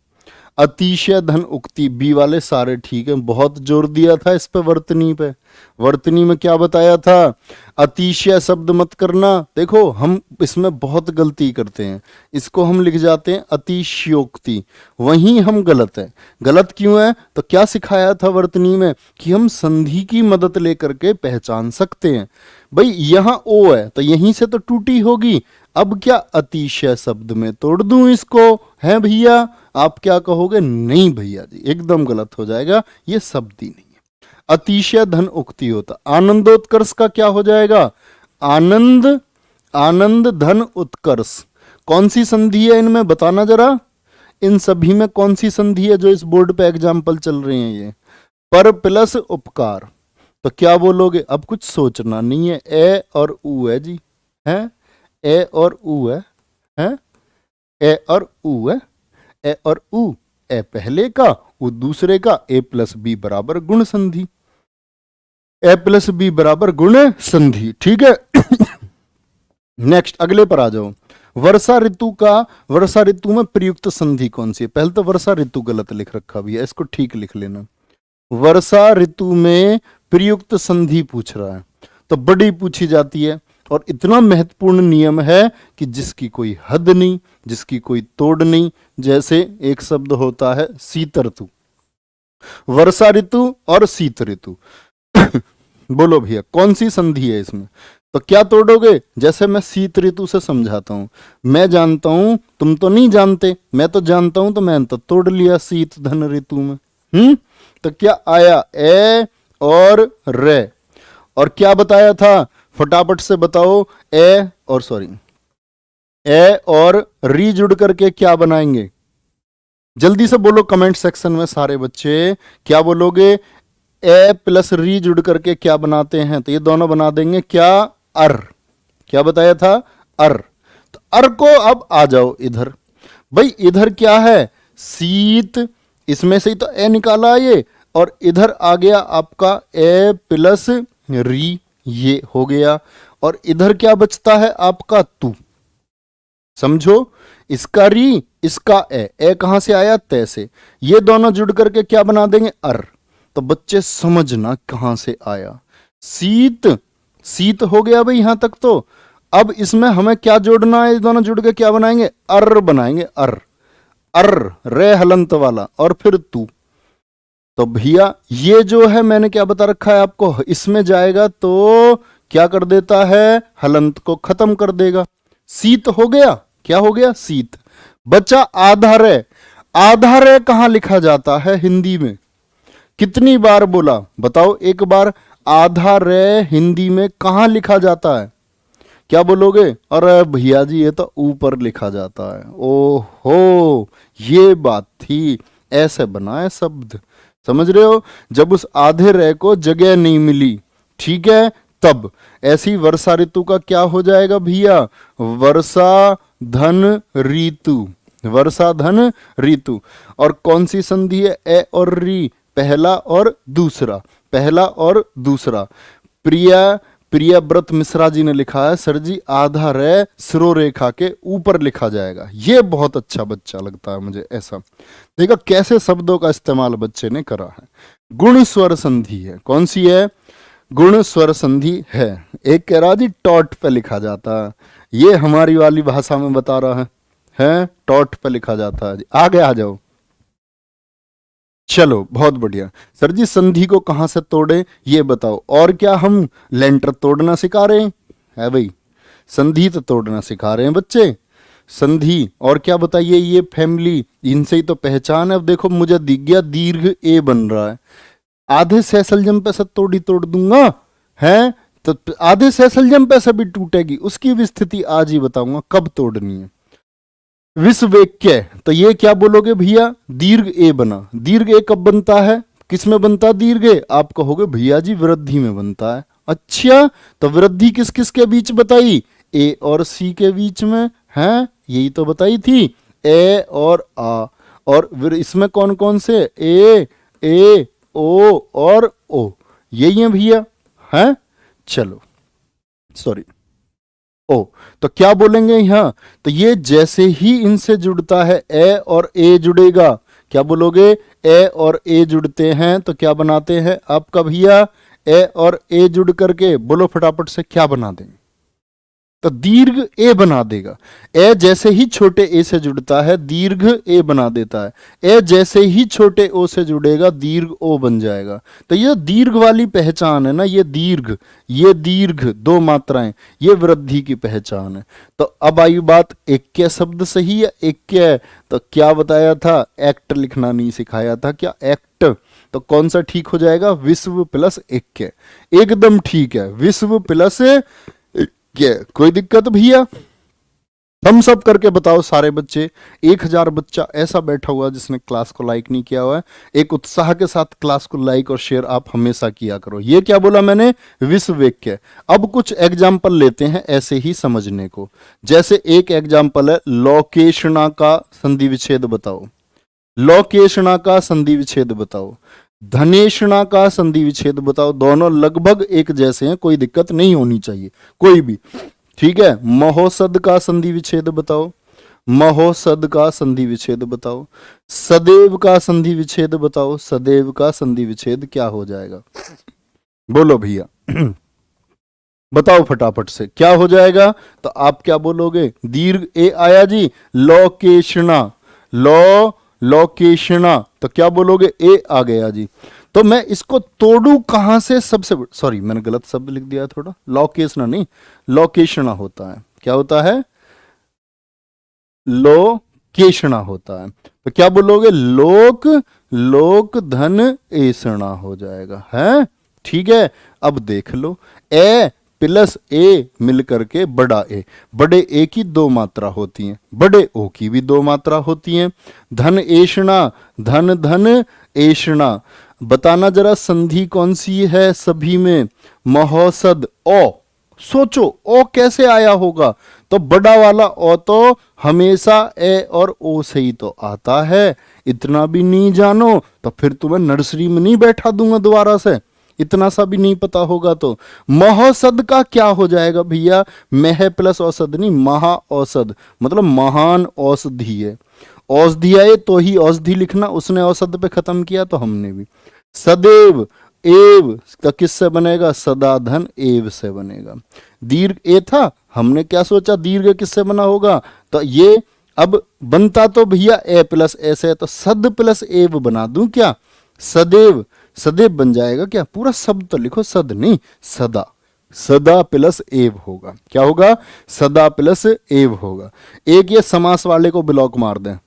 अतिशय धन उक्ति, बी वाले सारे ठीक है। बहुत जोर दिया था इस पे वर्तनी पे। वर्तनी में क्या बताया था? अतिशय शब्द मत करना। देखो हम इसमें बहुत गलती करते हैं, इसको हम लिख जाते हैं अतिशयोक्ति, वहीं हम गलत है। गलत क्यों है? तो क्या सिखाया था वर्तनी में कि हम संधि की मदद लेकर के पहचान सकते हैं। भाई यहां ओ है तो यहीं से तो टूटी होगी। अब क्या अतिशय शब्द में तोड़ दूं इसको? है भैया आप क्या कहोगे? नहीं भैया जी एकदम गलत हो जाएगा, ये शब्द ही नहीं है। अतिशय धन उक्ति होता। आनंदोत्कर्ष का क्या हो जाएगा? आनंद, आनंद धन उत्कर्ष। कौन सी संधि है इनमें बताना जरा? इन सभी में कौन सी संधि है जो इस बोर्ड पे एग्जाम्पल चल रहे हैं? ये पर प्लस उपकार। तो क्या बोलोगे? अब कुछ सोचना नहीं है, ए और ऊ है जी, है ए और ऊ है ए और ऊ है, ए और ऊ, ए पहले का ऊ दूसरे का, ए प्लस बी बराबर गुण संधि। ए प्लस बी बराबर गुण संधि, ठीक है। नेक्स्ट अगले पर आ जाओ। वर्षा ऋतु का, वर्षा ऋतु में प्रयुक्त संधि कौन सी है? पहले तो वर्षा ऋतु गलत लिख रखा भी है, इसको ठीक लिख लेना। वर्षा ऋतु में प्रयुक्त संधि पूछ रहा है, तो बड़ी पूछी जाती है और इतना महत्वपूर्ण नियम है कि जिसकी कोई हद नहीं, जिसकी कोई तोड़ नहीं। जैसे एक शब्द होता है शीत ऋतु, वर्षा ऋतु और शीत ऋतु। बोलो भैया कौन सी संधि है इसमें? तो क्या तोड़ोगे? जैसे मैं शीत ऋतु से समझाता हूं, मैं जानता हूं तुम तो नहीं जानते, मैं तो जानता हूं, तो मैंने तो तोड़ लिया शीत धन ऋतु में। तो क्या आया? ए और रे। और क्या बताया था? फटाफट से बताओ। ए और री जुड़ करके क्या बनाएंगे? जल्दी से बोलो कमेंट सेक्शन में सारे बच्चे, क्या बोलोगे? ए प्लस री जुड़ करके क्या बनाते हैं? तो ये दोनों बना देंगे क्या? अर। क्या बताया था? अर। तो अर को अब आ जाओ इधर। भाई इधर क्या है? शीत, इसमें से ही तो ए निकाला ये, और इधर आ गया आपका ए प्लस री, ये हो गया। और इधर क्या बचता है आपका? तू। समझो, इसका री, इसका ए कहां से आया? तय से। ये दोनों जुड़ करके क्या बना देंगे? अर। तो बच्चे समझना कहां से आया। शीत, शीत हो गया भाई यहां तक। तो अब इसमें हमें क्या जोड़ना है? दोनों जुड़ के क्या बनाएंगे? अर बनाएंगे। अर, अर रे हलंत वाला, और फिर तू। तो भैया ये जो है मैंने क्या बता रखा है आपको, इसमें जाएगा तो क्या कर देता है? हलंत को खत्म कर देगा। शीत हो गया। क्या हो गया? शीत। बचा आधा रे। आधा रे कहां लिखा जाता है हिंदी में? कितनी बार बोला बताओ एक बार? आधा रे हिंदी में कहां लिखा जाता है? क्या बोलोगे? अरे भैया जी ये तो ऊपर लिखा जाता है। ओहो, ये बात थी, ऐसे बनाए शब्द। समझ रहे हो? जब उस आधे रे को जगह नहीं मिली, ठीक है, तब ऐसी वर्षा ऋतु का क्या हो जाएगा भैया? वर्षा धन ऋतु। वर्षा धन ऋतु। और कौन सी संधि है? ए और री, पहला और दूसरा, पहला और दूसरा। प्रियव्रत मिश्रा जी ने लिखा है, सर जी आधा रे सिरो रेखा के ऊपर लिखा जाएगा। ये बहुत अच्छा बच्चा लगता है मुझे ऐसा। देखा कैसे शब्दों का इस्तेमाल बच्चे ने करा है। गुण स्वर संधि है। कौन सी है? गुण स्वर संधि है। एक कह रहा जी टॉट पे लिखा जाता है, ये हमारी वाली भाषा में बता रहा है टॉट पे लिखा जाता है। आगे आ जाओ। चलो बहुत बढ़िया। सर जी संधि को कहां से तोड़े ये बताओ। और क्या हम लेंटर तोड़ना सिखा रहे हैं? है भाई, संधि तो तोड़ना सिखा रहे हैं बच्चे। संधि और क्या बताइए? ये फैमिली, इनसे ही तो पहचान है। अब देखो मुझे दिख गया दीर्घ ए बन रहा है, आधे सहसलजम पे से तोड़ी तोड़ दूंगा है, तो आधे सहसलजम पे से भी टूटेगी। उसकी भी स्थिति आज ही बताऊंगा कब तोड़नी है। विषवेक्य, तो ये क्या बोलोगे भैया? दीर्घ ए बना। दीर्घ ए कब बनता है? किस में बनता है दीर्घ ए? आप कहोगे भैया जी वृद्धि में बनता है। अच्छा, तो वृद्धि किस किस के बीच बताई? ए और सी के बीच में है, यही तो बताई थी। ए और आ। और इसमें कौन कौन से? ए ओ और ओ, यही है भैया। है, चलो सॉरी ओ। तो क्या बोलेंगे यहां? तो ये जैसे ही इनसे जुड़ता है ए और ए जुड़ेगा, क्या बोलोगे? ए और ए जुड़ते हैं तो क्या बनाते हैं आपका भैया? ए और ए जुड़ करके बोलो फटाफट से क्या बना देंगे? तो दीर्घ ए बना देगा। ए जैसे ही छोटे ए से जुड़ता है दीर्घ ए बना देता है। ए जैसे ही छोटे ओ से जुड़ेगा दीर्घ ओ बन जाएगा। तो ये दीर्घ वाली पहचान है ना, ये दीर्घ दो मात्राएं, ये वृद्धि की पहचान है। तो अब आई बात एक्य शब्द सही है। एक्य तो क्या बताया था? एक्ट लिखना नहीं सिखाया था क्या? एक्ट। तो कौन सा ठीक हो जाएगा? विश्व प्लस एक्य। एकदम ठीक है, विश्व प्लस कोई दिक्कत भैया? हम सब करके बताओ सारे बच्चे। 1000 बच्चा ऐसा बैठा हुआ जिसने क्लास को लाइक नहीं किया हुआ है। एक उत्साह के साथ क्लास को लाइक और शेयर आप हमेशा किया करो। ये क्या बोला मैंने? विश्ववेक्य। अब कुछ एग्जाम्पल लेते हैं ऐसे ही समझने को। जैसे एक एग्जाम्पल है लोकेशना का संधि विच्छेद बताओ। लोकेशना का संधि विच्छेद बताओ। धनेशना का संधि विच्छेद बताओ। दोनों लगभग एक जैसे हैं, कोई दिक्कत नहीं होनी चाहिए कोई भी, ठीक है। महोसद का संधि विच्छेद बताओ। महोसद का संधि विच्छेद बताओ। सदैव का संधि विच्छेद बताओ। सदैव का संधि विच्छेद क्या हो जाएगा? बोलो भैया बताओ फटाफट से क्या हो जाएगा। तो आप क्या बोलोगे? दीर्घ ए आया जी, लोकेशना, लोकेशना, तो क्या बोलोगे? ए आ गया जी। तो मैं इसको तोड़ू कहां से? सबसे सॉरी मैंने गलत शब्द लिख दिया थोड़ा, लोकेशना नहीं, लोकेशना होता है। क्या होता है? लोकेशना होता है। तो क्या बोलोगे? लोक, लोक धन एसणा हो जाएगा, है ठीक है। अब देख लो, ए प्लस ए मिलकर के बड़ा ए, बड़े ए की दो मात्रा होती हैं, बड़े ओ की भी दो मात्रा होती हैं। धन एषणा, धन धन एषणा, बताना जरा संधि कौन सी है सभी में? महोसद ओ। सोचो ओ कैसे आया होगा? तो बड़ा वाला ओ तो हमेशा ए और ओ से ही तो आता है। इतना भी नहीं जानो तो फिर तुम्हें नर्सरी में नहीं बैठा दूंगा दोबारा से, इतना सा भी नहीं पता होगा तो। महोसद का क्या हो जाएगा भैया? मह प्लस औषध नहीं, महा औषध, मतलब महान औषधि है। औषधि आए तो ही औषधि लिखना, उसने औषध पे खत्म किया तो हमने भी। सदैव एव का किससे बनेगा? सदाधन एव से बनेगा। दीर्घ ए था, हमने क्या सोचा दीर्घ किससे बना होगा? तो ये अब बनता तो भैया ए प्लस ए से, तो सद प्लस एव बना दूं क्या? सदैव, सदैव बन जाएगा क्या? पूरा शब्द तो लिखो, सद नहीं सदा, सदा प्लस एव होगा। क्या होगा? सदा प्लस एव होगा। एक ये समास वाले को ब्लॉक मार दें,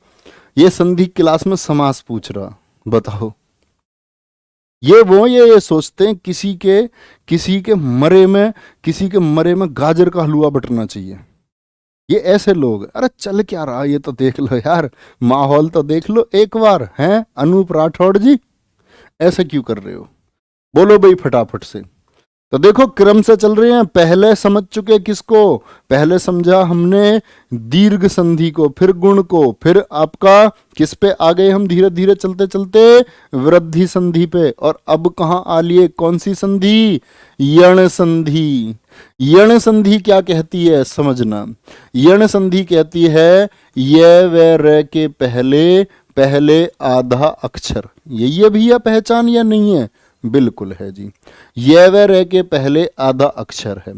ये संधि क्लास में समास पूछ रहा, बताओ। ये सोचते हैं किसी के मरे में गाजर का हलवा बटना चाहिए। ये ऐसे लोग, अरे चल क्या रहा ये तो देख लो यार, माहौल तो देख लो एक बार, हैं अनूप राठौड़ जी, ऐसे क्यों कर रहे हो? बोलो भाई फटाफट से। तो देखो क्रम से चल रहे हैं, पहले समझ चुके किसको? पहले समझा हमने दीर्घ संधि को, फिर गुण को, फिर आपका किस पे आ गए हम धीरे धीरे चलते चलते? वृद्धि संधि पे। और अब कहां आ लिए? कौन सी संधि? यण संधि। यण संधि क्या कहती है समझना। यण संधि कहती है ये व र के पहले पहले आधा अक्षर। यही है भैया पहचान या नहीं है? बिल्कुल है जी। ये व र के पहले आधा अक्षर है।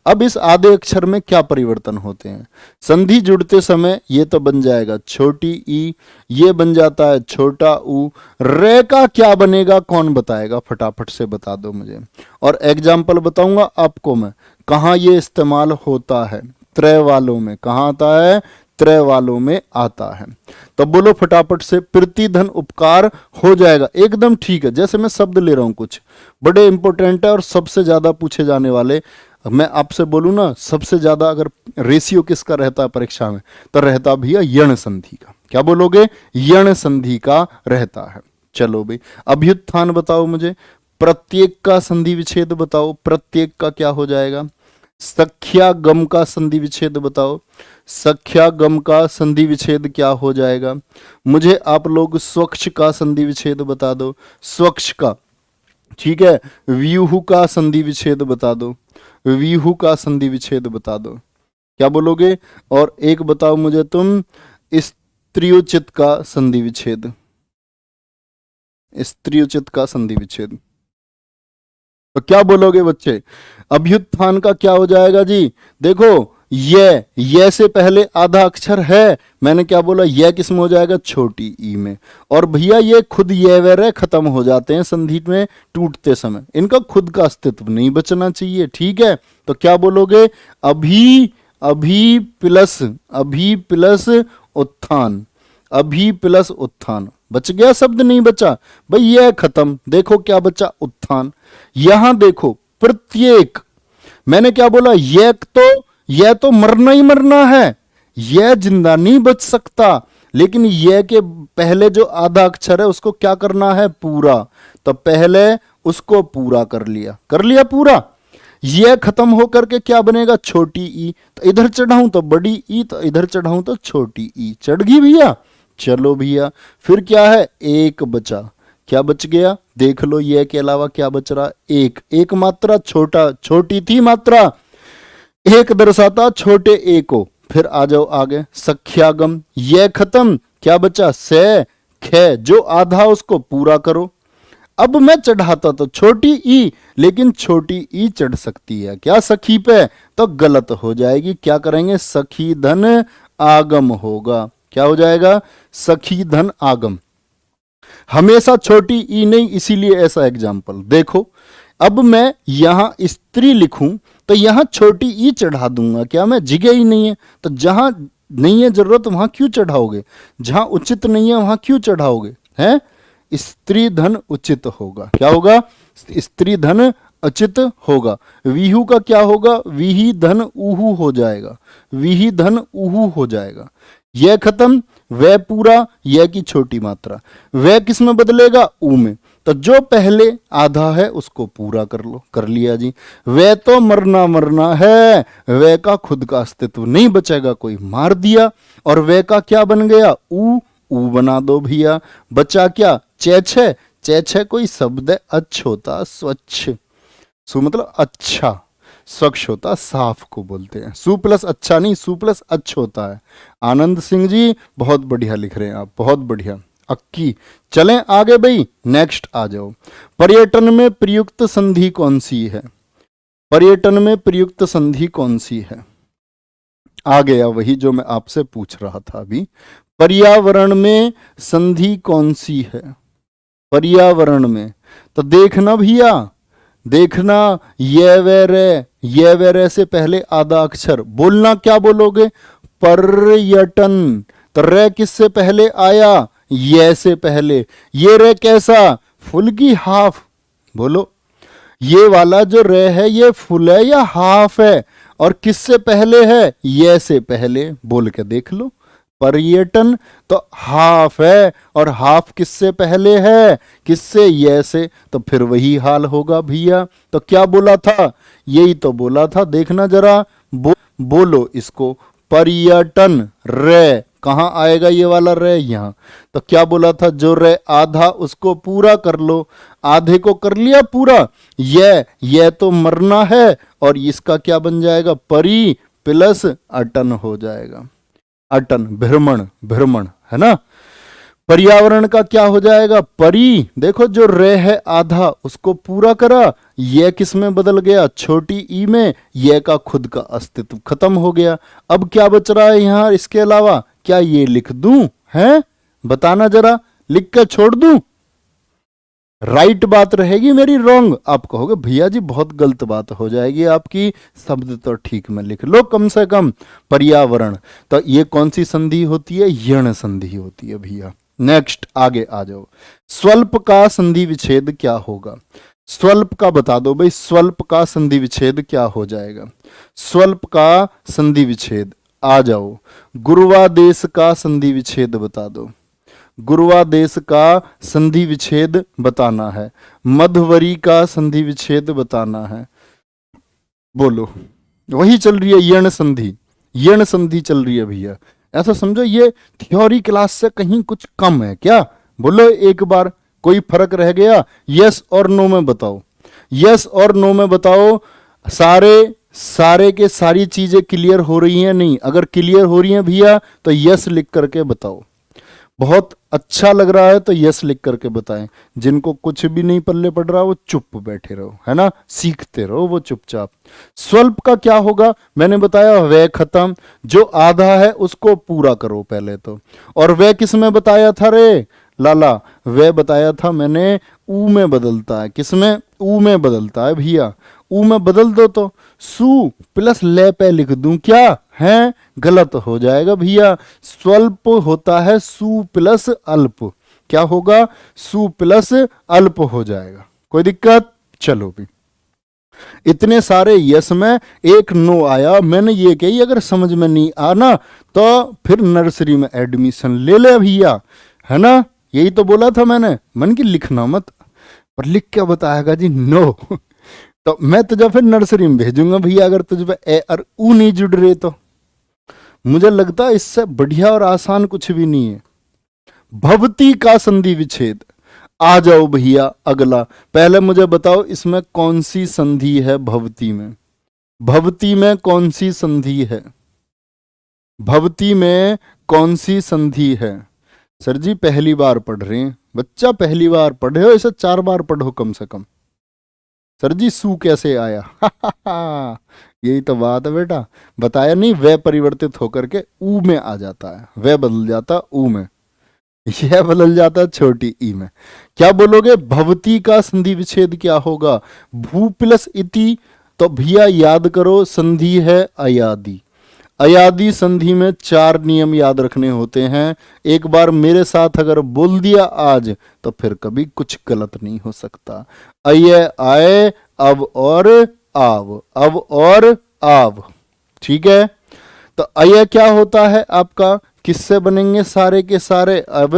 अब इस आधे अक्षर में क्या परिवर्तन होते हैं? संधि जुड़ते समय ये तो बन जाएगा छोटी ई, ये बन जाता है छोटा ऊ। रे का क्या बनेगा कौन बताएगा? फटाफट से बता दो मुझे। और एग्जाम्पल बताऊंगा आपको मैं, कहाँ ये इस्तेमाल होता है। त्रय वालों में कहाँ आता है? त्रय वालों में आता है। तो बोलो फटाफट से, प्रतिधन उपकार हो जाएगा। एकदम ठीक है, जैसे मैं शब्द ले रहा हूं कुछ बड़े इंपॉर्टेंट है और सबसे ज्यादा पूछे जाने वाले। मैं आपसे बोलूं ना, सबसे ज्यादा अगर रेशियो किसका रहता है परीक्षा में, तो रहता भैया यण संधि का। क्या बोलोगे? यण संधि का रहता है। चलो भाई अभ्युत्थान बताओ मुझे, प्रत्येक का संधि विच्छेद बताओ। प्रत्येक का क्या हो जाएगा? सख्यागम का संधि विच्छेद बताओ। सख्यागम का संधि विच्छेद क्या हो जाएगा? मुझे आप लोग स्वच्छ का संधि विच्छेद बता दो। स्वच्छ का, ठीक है। व्यूह का संधि विच्छेद बता दो। व्यूह का संधि विच्छेद बता दो। क्या बोलोगे? और एक बताओ मुझे तुम, स्त्रियोचित का संधि विच्छेद। स्त्रियोचित का संधि विच्छेद तो क्या बोलोगे बच्चे? अभ्युत्थान का क्या हो जाएगा जी? देखो ये से पहले आधा अक्षर है, मैंने क्या बोला? ये किस में हो जाएगा? छोटी ई में। और भैया ये खुद ये वे खत्म हो जाते हैं संधि में टूटते समय, इनका खुद का अस्तित्व नहीं बचना चाहिए, ठीक है। तो क्या बोलोगे? अभी प्लस उत्थान। अभी प्लस उत्थान बच गया, शब्द नहीं बचा भाई, ये खत्म। देखो क्या बचा? उत्थान। यहां देखो प्रत्येक, मैंने क्या बोला? यह तो मरना ही मरना है, यह जिंदा नहीं बच सकता। लेकिन यह के पहले जो आधा अक्षर है उसको क्या करना है? पूरा। तो पहले उसको पूरा कर लिया पूरा। यह खत्म होकर के क्या बनेगा? छोटी ई। तो इधर चढ़ाऊं तो बड़ी ई, तो इधर चढ़ाऊं तो छोटी ई। चढ़ गई भैया। चलो भैया फिर क्या है? एक बचा। क्या बच गया? देख लो, ये के अलावा क्या बच रहा? एक मात्रा, छोटी थी मात्रा, एक दर्शाता छोटे ए को, फिर आ जाओ आगे, सख्यागम, ये खत्म, क्या बचा, से खे, जो आधा उसको पूरा करो। अब मैं चढ़ाता तो छोटी ई, लेकिन छोटी ई चढ़ सकती है क्या सखी पे, तो गलत हो जाएगी। क्या करेंगे, सखी धन आगम होगा। क्या हो जाएगा, सखी धन आगम। हमेशा छोटी ई नहीं, इसीलिए ऐसा एग्जाम्पल देखो। अब मैं यहां स्त्री लिखूं तो यहां छोटी ई चढ़ा दूंगा, क्या मैं, जगह ही नहीं है। तो जहां नहीं है जरूरत वहां क्यों चढ़ाओगे, जहां उचित नहीं है वहां क्यों चढ़ाओगे, हैं। स्त्री धन उचित होगा। क्या होगा, स्त्री धन उचित होगा। विहू का क्या होगा, विही धन उहू हो जाएगा, विही धन उहू हो जाएगा। यह खत्म, वह पूरा, यह की छोटी मात्रा, वह किस में बदलेगा, ऊ में। तो जो पहले आधा है उसको पूरा कर लो, कर लिया जी। वह तो मरना मरना है, वह का खुद का अस्तित्व नहीं बचेगा, कोई मार दिया, और वह का क्या बन गया, ऊ बना दो भैया। बचा क्या, चैछ है, चैछ है कोई शब्द है, अच्छ होता स्वच्छ, सु मतलब अच्छा, स्वच्छ होता साफ को बोलते हैं। सु प्लस अच्छा नहीं, सु प्लस अच्छ होता है। आनंद सिंह जी बहुत बढ़िया लिख रहे हैं आप, बहुत बढ़िया। अक्की, चलें आगे भाई, नेक्स्ट आ जाओ। पर्यटन में प्रयुक्त संधि कौन सी है, पर्यटन में प्रयुक्त संधि कौन सी है, आ गया वही जो मैं आपसे पूछ रहा था अभी। पर्यावरण में संधि कौन सी है, पर्यावरण में, तो देखना भैया, देखना, ये वे रे से पहले आधा अक्षर बोलना, क्या बोलोगे, पर्यटन। तो रे किससे पहले आया, ये से पहले। ये रे कैसा, फुल की हाफ, बोलो। ये वाला जो रे है ये फुल है या हाफ है, और किससे पहले है, ये से पहले, बोल के देख लो। पर्यटन तो हाफ है, और हाफ किससे पहले है, किससे, ये से, तो फिर वही हाल होगा भैया। तो क्या बोला था, यही तो बोला था, देखना जरा, बोलो इसको, पर्यटन, रे कहाँ आएगा ये वाला रे, यहाँ। तो क्या बोला था, जो रे आधा उसको पूरा कर लो, आधे को कर लिया पूरा। ये तो मरना है, और इसका क्या बन जाएगा, परी प्लस अटन हो जाएगा, अटन, भ्रमण, भ्रमण है ना। पर्यावरण का क्या हो जाएगा, परी, देखो जो रे है आधा उसको पूरा करा, ये किस में बदल गया, छोटी ई में, ये का खुद का अस्तित्व खत्म हो गया। अब क्या बच रहा है यहां इसके अलावा, क्या ये लिख दूं, है, बताना जरा, लिख के छोड़ दूं, राइट बात रहेगी मेरी, रॉन्ग आप कहोगे भैया जी बहुत गलत बात हो जाएगी आपकी, शब्द तो ठीक में लिख लो कम से कम। पर्यावरण, तो ये कौन सी संधि होती है, यण संधि होती है भैया। नेक्स्ट आगे आ जाओ। स्वल्प का संधि विच्छेद क्या होगा, स्वल्प का बता दो भाई, स्वल्प का संधि विच्छेद क्या हो जाएगा, स्वल्प का संधि विच्छेद, आ जाओ। गुरुवादेश का संधि विच्छेद बता दो, गुरुवादेश का संधि विच्छेद बताना है, मध्वरी का संधि विच्छेद बताना है, बोलो। वही चल रही है यण संधि, यण संधि चल रही है भैया। ऐसा समझो ये थ्योरी क्लास से कहीं कुछ कम है क्या, बोलो एक बार, कोई फर्क रह गया, यस और नो में बताओ, यस और नो में बताओ। सारे के सारी चीजें क्लियर हो रही हैं, नहीं, अगर क्लियर हो रही हैं भैया तो यस लिख करके बताओ। बहुत अच्छा लग रहा है तो यस लिख करके बताएं, जिनको कुछ भी नहीं पल्ले पड़ रहा वो चुप बैठे रहो, है ना, सीखते रहो वो चुपचाप। स्वल्प का क्या होगा, मैंने बताया वह खत्म, जो आधा है उसको पूरा करो पहले तो। और वह किस में बताया था रे लाला, वह बताया था मैंने ऊ में बदलता है, किस में, ऊ में बदलता है भैया, ऊ में बदल दो तो सु प्लस ले पे लिख दूं, क्या है, गलत हो जाएगा भैया। स्वल्प होता है सु प्लस अल्प, क्या होगा, सु प्लस अल्प हो जाएगा, कोई दिक्कत, चलो भी। इतने सारे यस में एक नो आया, मैंने ये कही अगर समझ में नहीं आना तो फिर नर्सरी में एडमिशन ले ले भैया, है ना, यही तो बोला था मैंने, मन की लिखना मत, पर लिख क्या बताएगा जी, नो तो मैं तुझे फिर नर्सरी में भेजूंगा भैया, अगर तुझे पे ए और ऊ नहीं जुड़ रहे तो। मुझे लगता है इससे बढ़िया और आसान कुछ भी नहीं है। भवती का संधि विच्छेद, आ जाओ भैया अगला। पहले मुझे बताओ इसमें कौन सी संधि है, भवती में, भवती में कौन सी संधि है, भवती में कौन सी संधि है? सर जी पहली बार पढ़ रहे हैं बच्चा, पहली बार पढ़े हो, इसे 4 बार पढ़ो कम से कम। सर जी सू कैसे आया? यही तो बात है बेटा, बताया नहीं, वह परिवर्तित होकर के ऊ में आ जाता है, वह बदल जाता ऊ में, यह बदल जाता है छोटी ई में। क्या बोलोगे? भवती का संधि विच्छेद क्या होगा? भू प्लस इति, तो भैया याद करो संधि है अयादि। अयादि संधि में 4 नियम याद रखने होते हैं। एक बार मेरे साथ अगर बोल दिया आज तो फिर कभी कुछ गलत नहीं हो सकता। अय आए, अब और आव, अब और आव, ठीक है। तो अय क्या होता है आपका? किससे बनेंगे सारे के सारे? अब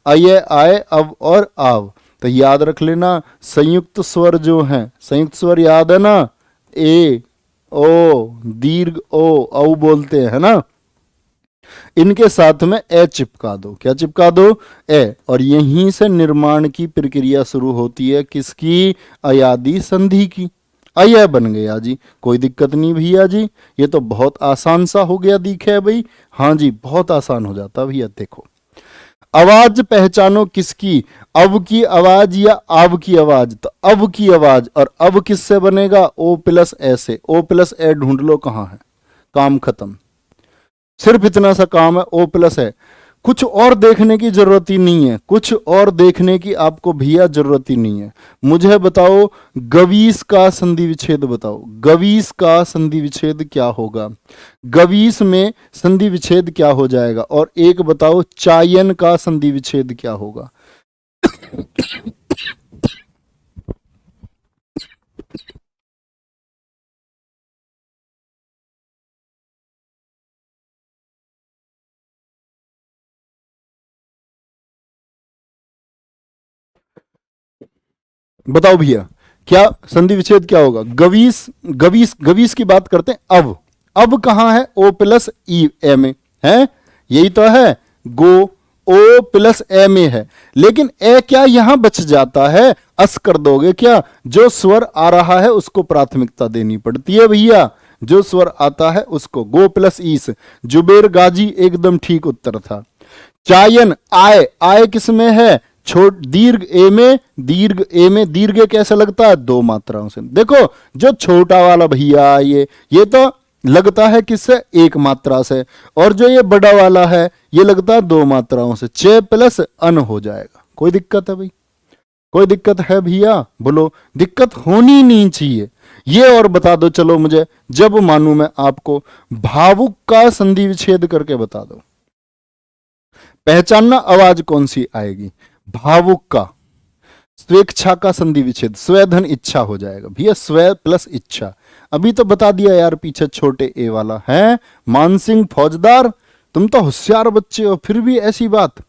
अय आए, अब और आव। तो याद रख लेना संयुक्त स्वर जो हैं, संयुक्त स्वर याद है ना, ए ओ, दीर्घ ओ, औ बोलते हैं ना, इनके साथ में ए चिपका दो। क्या चिपका दो? ए। और यहीं से निर्माण की प्रक्रिया शुरू होती है, किसकी? अयादि संधि की। अय बन गया जी, कोई दिक्कत नहीं भैया जी, ये तो बहुत आसान सा हो गया दिखे भाई। हाँ जी बहुत आसान हो जाता भैया। देखो आवाज पहचानो किसकी? अब की आवाज या आव की आवाज? तो अब की आवाज। और अब किससे बनेगा? ओ प्लस ए से। ओ प्लस ए ढूंढ लो कहां है, काम खत्म। सिर्फ इतना सा काम है, ओ प्लस है, कुछ और देखने की जरूरत ही नहीं है, कुछ और देखने की आपको भैया जरूरत ही नहीं है। मुझे बताओ गवीस का संधि विच्छेद बताओ, गवीस का संधि विच्छेद क्या होगा? गवीस में संधि विच्छेद क्या हो जाएगा? और एक बताओ चायन का संधि विच्छेद क्या होगा? बताओ भैया क्या संधि विच्छेद क्या होगा? गवीस, गवीस, गवीस की बात करते हैं। अब कहां है? ओ प्लस ई ए में है, यही तो है। गो, ओ प्लस ए में है, लेकिन ए क्या यहां बच जाता है? अस कर दोगे क्या? जो स्वर आ रहा है उसको प्राथमिकता देनी पड़ती है भैया, जो स्वर आता है उसको। गो प्लस ईस, जुबेर गाजी एकदम ठीक उत्तर था। चायन आय, आय किस में है? छोट दीर्घ ए में, दीर्घ ए में। दीर्घ कैसे लगता है? 2 मात्राओं से। देखो जो छोटा वाला भैया ये तो लगता है किससे? 1 मात्रा से, और जो ये बड़ा वाला है ये लगता है 2 मात्राओं से। चे प्लस अन हो जाएगा। कोई दिक्कत है भाई? कोई दिक्कत है भैया? बोलो, दिक्कत होनी नहीं चाहिए। ये और बता दो चलो मुझे, जब मानू मैं आपको भावुक का संधि विच्छेद करके बता दो, पहचानना आवाज कौन सी आएगी? भावुक का। स्वेच्छा का संधि विच्छेद, स्वधन इच्छा हो जाएगा भैया, स्व प्लस इच्छा। अभी तो बता दिया यार पीछे छोटे ए वाला है। मानसिंह फौजदार, तुम तो होशियार बच्चे हो, फिर भी ऐसी बात।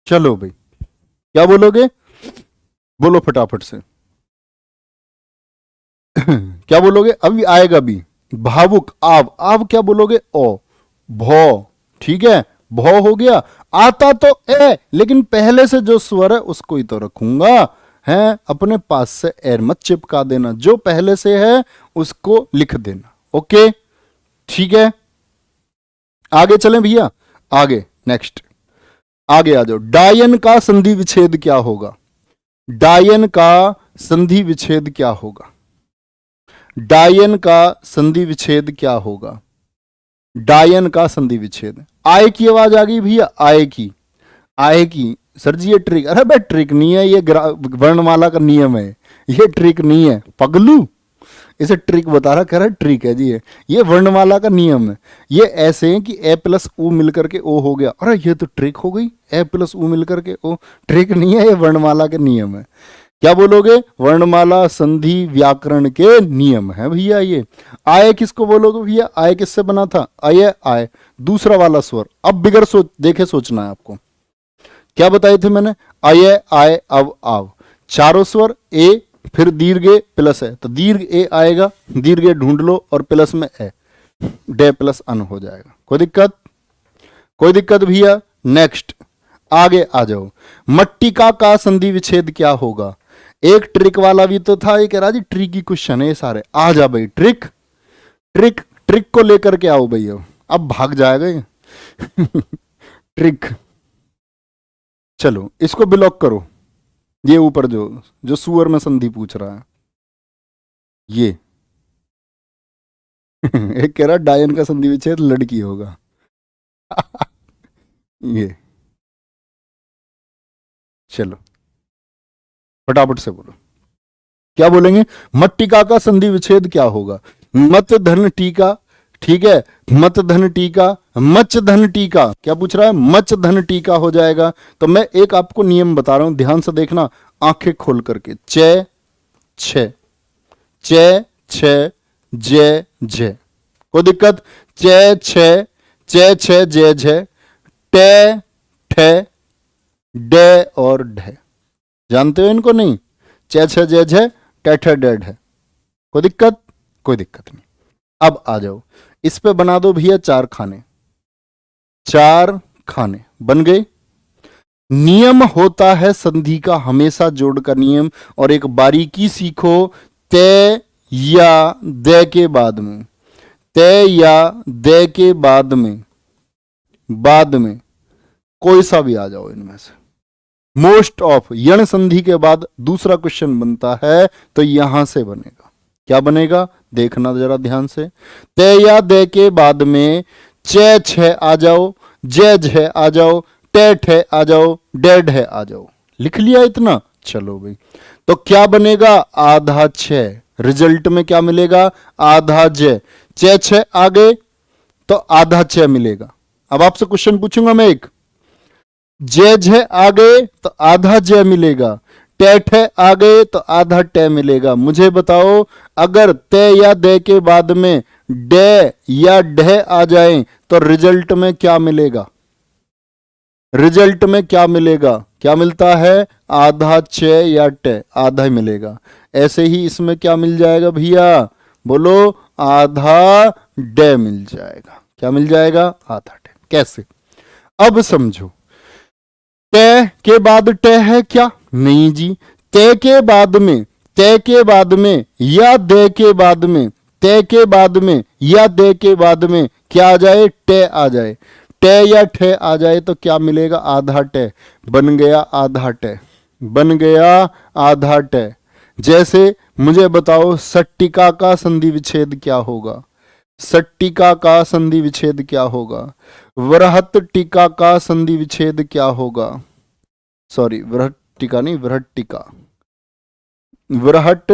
चलो भाई क्या बोलोगे? बोलो फटाफट से। क्या बोलोगे? अभी आएगा भी। भावुक आव, आव क्या बोलोगे? ओ। भौ, ठीक है, भौ हो गया। आता तो ए, लेकिन पहले से जो स्वर है उसको ही तो रखूंगा, है अपने पास से एर मत चिपका देना, जो पहले से है उसको लिख देना। ओके ठीक है, आगे चलें भैया, आगे नेक्स्ट, आगे आ जाओ। डायन का संधि विच्छेद क्या होगा? डायन का संधि विच्छेद क्या होगा? डायन का संधि विच्छेद क्या होगा? डायन का संधि विच्छेद। आय की आवाज आ गई भैया, आय की, आय की। सर जी ये ट्रिक, अरे भाई ट्रिक नहीं है, ये वर्णमाला का नियम है, ये ट्रिक नहीं है पगलू, इसे ट्रिक बता रहा, कह रहा ट्रिक है जी, ये वर्णमाला का नियम है। ये ऐसे है कि ए प्लस ऊ मिलकर के ओ हो गया, अरे ये तो ट्रिक हो गई, ए प्लस ऊ मिलकर के ओ। ट्रिक नहीं है, ये वर्णमाला के नियम है। क्या बोलोगे? वर्णमाला संधि व्याकरण के नियम है भैया ये। आय किसको बोलोगे भैया? आय किससे बना था? अय आय, दूसरा वाला स्वर। अब बिगड़ देखे सोचना है आपको, क्या बताए थे मैंने? अय आय अब आव, चारों स्वर ए, फिर दीर्घ ए प्लस है, तो दीर्घ ए आएगा, दीर्घ ए ढूंढ लो और प्लस में ए, डे प्लस अन हो जाएगा। कोई दिक्कत? कोई दिक्कत भैया? नेक्स्ट आगे आ जाओ। मट्टिका का संधि विच्छेद क्या होगा? एक ट्रिक वाला भी तो था, ये कह रहा जी ट्रिक की क्वेश्चन है ये सारे। आ जा भाई, ट्रिक ट्रिक ट्रिक को लेकर के आओ भैया, अब भाग जाएगा ये। ट्रिक। चलो इसको ब्लॉक करो, ये ऊपर जो जो सुअर में संधि पूछ रहा है ये। एक कह रहा डायन का संधि विच्छेद लड़की होगा। ये चलो फटाफट से बोलो, क्या बोलेंगे? मत टीका का संधि विच्छेद क्या होगा? मत धन टीका, ठीक है, मत धन टीका, मच धन टीका। क्या पूछ रहा है? मच धन टीका हो जाएगा। तो मैं एक आपको नियम बता रहा हूं, ध्यान से देखना, आंखें खोल करके। चे छ, चे छ, जय जय, कोई दिक्कत? चे छ जय जय, टे ठे, डे और ढे। जानते हो इनको? नहीं? चे छ जय जय, टे ठे डे ढे। कोई दिक्कत? कोई दिक्कत नहीं। अब आ जाओ, इस पे बना दो भैया 4 खाने। 4 खाने बन गए। नियम होता है संधि का हमेशा जोड़ का नियम, और एक बारीकी सीखो, ते या दे के बाद में, ते या दे के बाद में कोई सा भी आ जाओ इनमें से। मोस्ट ऑफ यण संधि के बाद दूसरा क्वेश्चन बनता है, तो यहां से बनेगा। क्या बनेगा? देखना जरा ध्यान से। ते या दे के बाद में चे छ आ जाओ, जय झ आ जाओ, टे ठे आ जाओ, डेढ़ है आ जाओ। लिख लिया इतना? चलो भाई, तो क्या बनेगा? आधा छ। रिजल्ट में क्या मिलेगा? आधा ज। चे छ आ गए तो आधा छ मिलेगा। अब आपसे क्वेश्चन पूछूंगा मैं एक, जय झ आ गए तो आधा जय मिलेगा, टे ठे आ गए तो आधा टे मिलेगा। मुझे बताओ, अगर ते या दे के बाद में डे या ढे आ जाए तो रिजल्ट में क्या मिलेगा? रिजल्ट में क्या मिलेगा? क्या मिलता है? आधा चे या टे, आधा ही मिलेगा। ऐसे ही इसमें क्या मिल जाएगा भैया? बोलो, आधा डे मिल जाएगा। क्या मिल जाएगा? आधा डे। कैसे? अब समझो, ते के बाद टे है क्या? नहीं जी। ते के बाद में, ते के बाद में या दे के बाद में, ते के बाद में या दे के बाद में क्या आ जाए? टे आ जाए। टे या ठे आ जाए तो क्या मिलेगा? आधा टे। बन गया आधा टे, बन गया आधा टे। जैसे मुझे बताओ, सट्टिका का संधि विच्छेद क्या होगा? सट्टिका का संधि विच्छेद क्या होगा? वृहत टीका का संधि विच्छेद क्या होगा? सॉरी, वृहत टीका नहीं, वृहत टीका, वृहट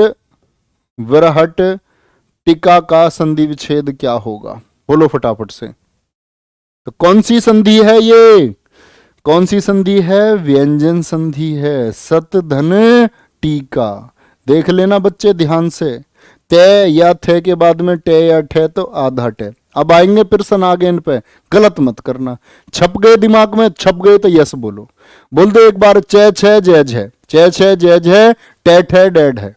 टीका का संधि विच्छेद क्या होगा? बोलो फटाफट से। तो कौन सी संधि है ये? कौन सी संधि है? व्यंजन संधि है, सत धन टीका। देख लेना बच्चे ध्यान से, ते या थे के बाद में टे या ठे तो आधा टे। अब आएंगे प्रश्न आगे, इन पे गलत मत करना। छप गए दिमाग में? छप गए तो यस बोलो। बोल दो एक बार, चे छ जय झ, चे छ जय झ, टे ठे डेढ़ है।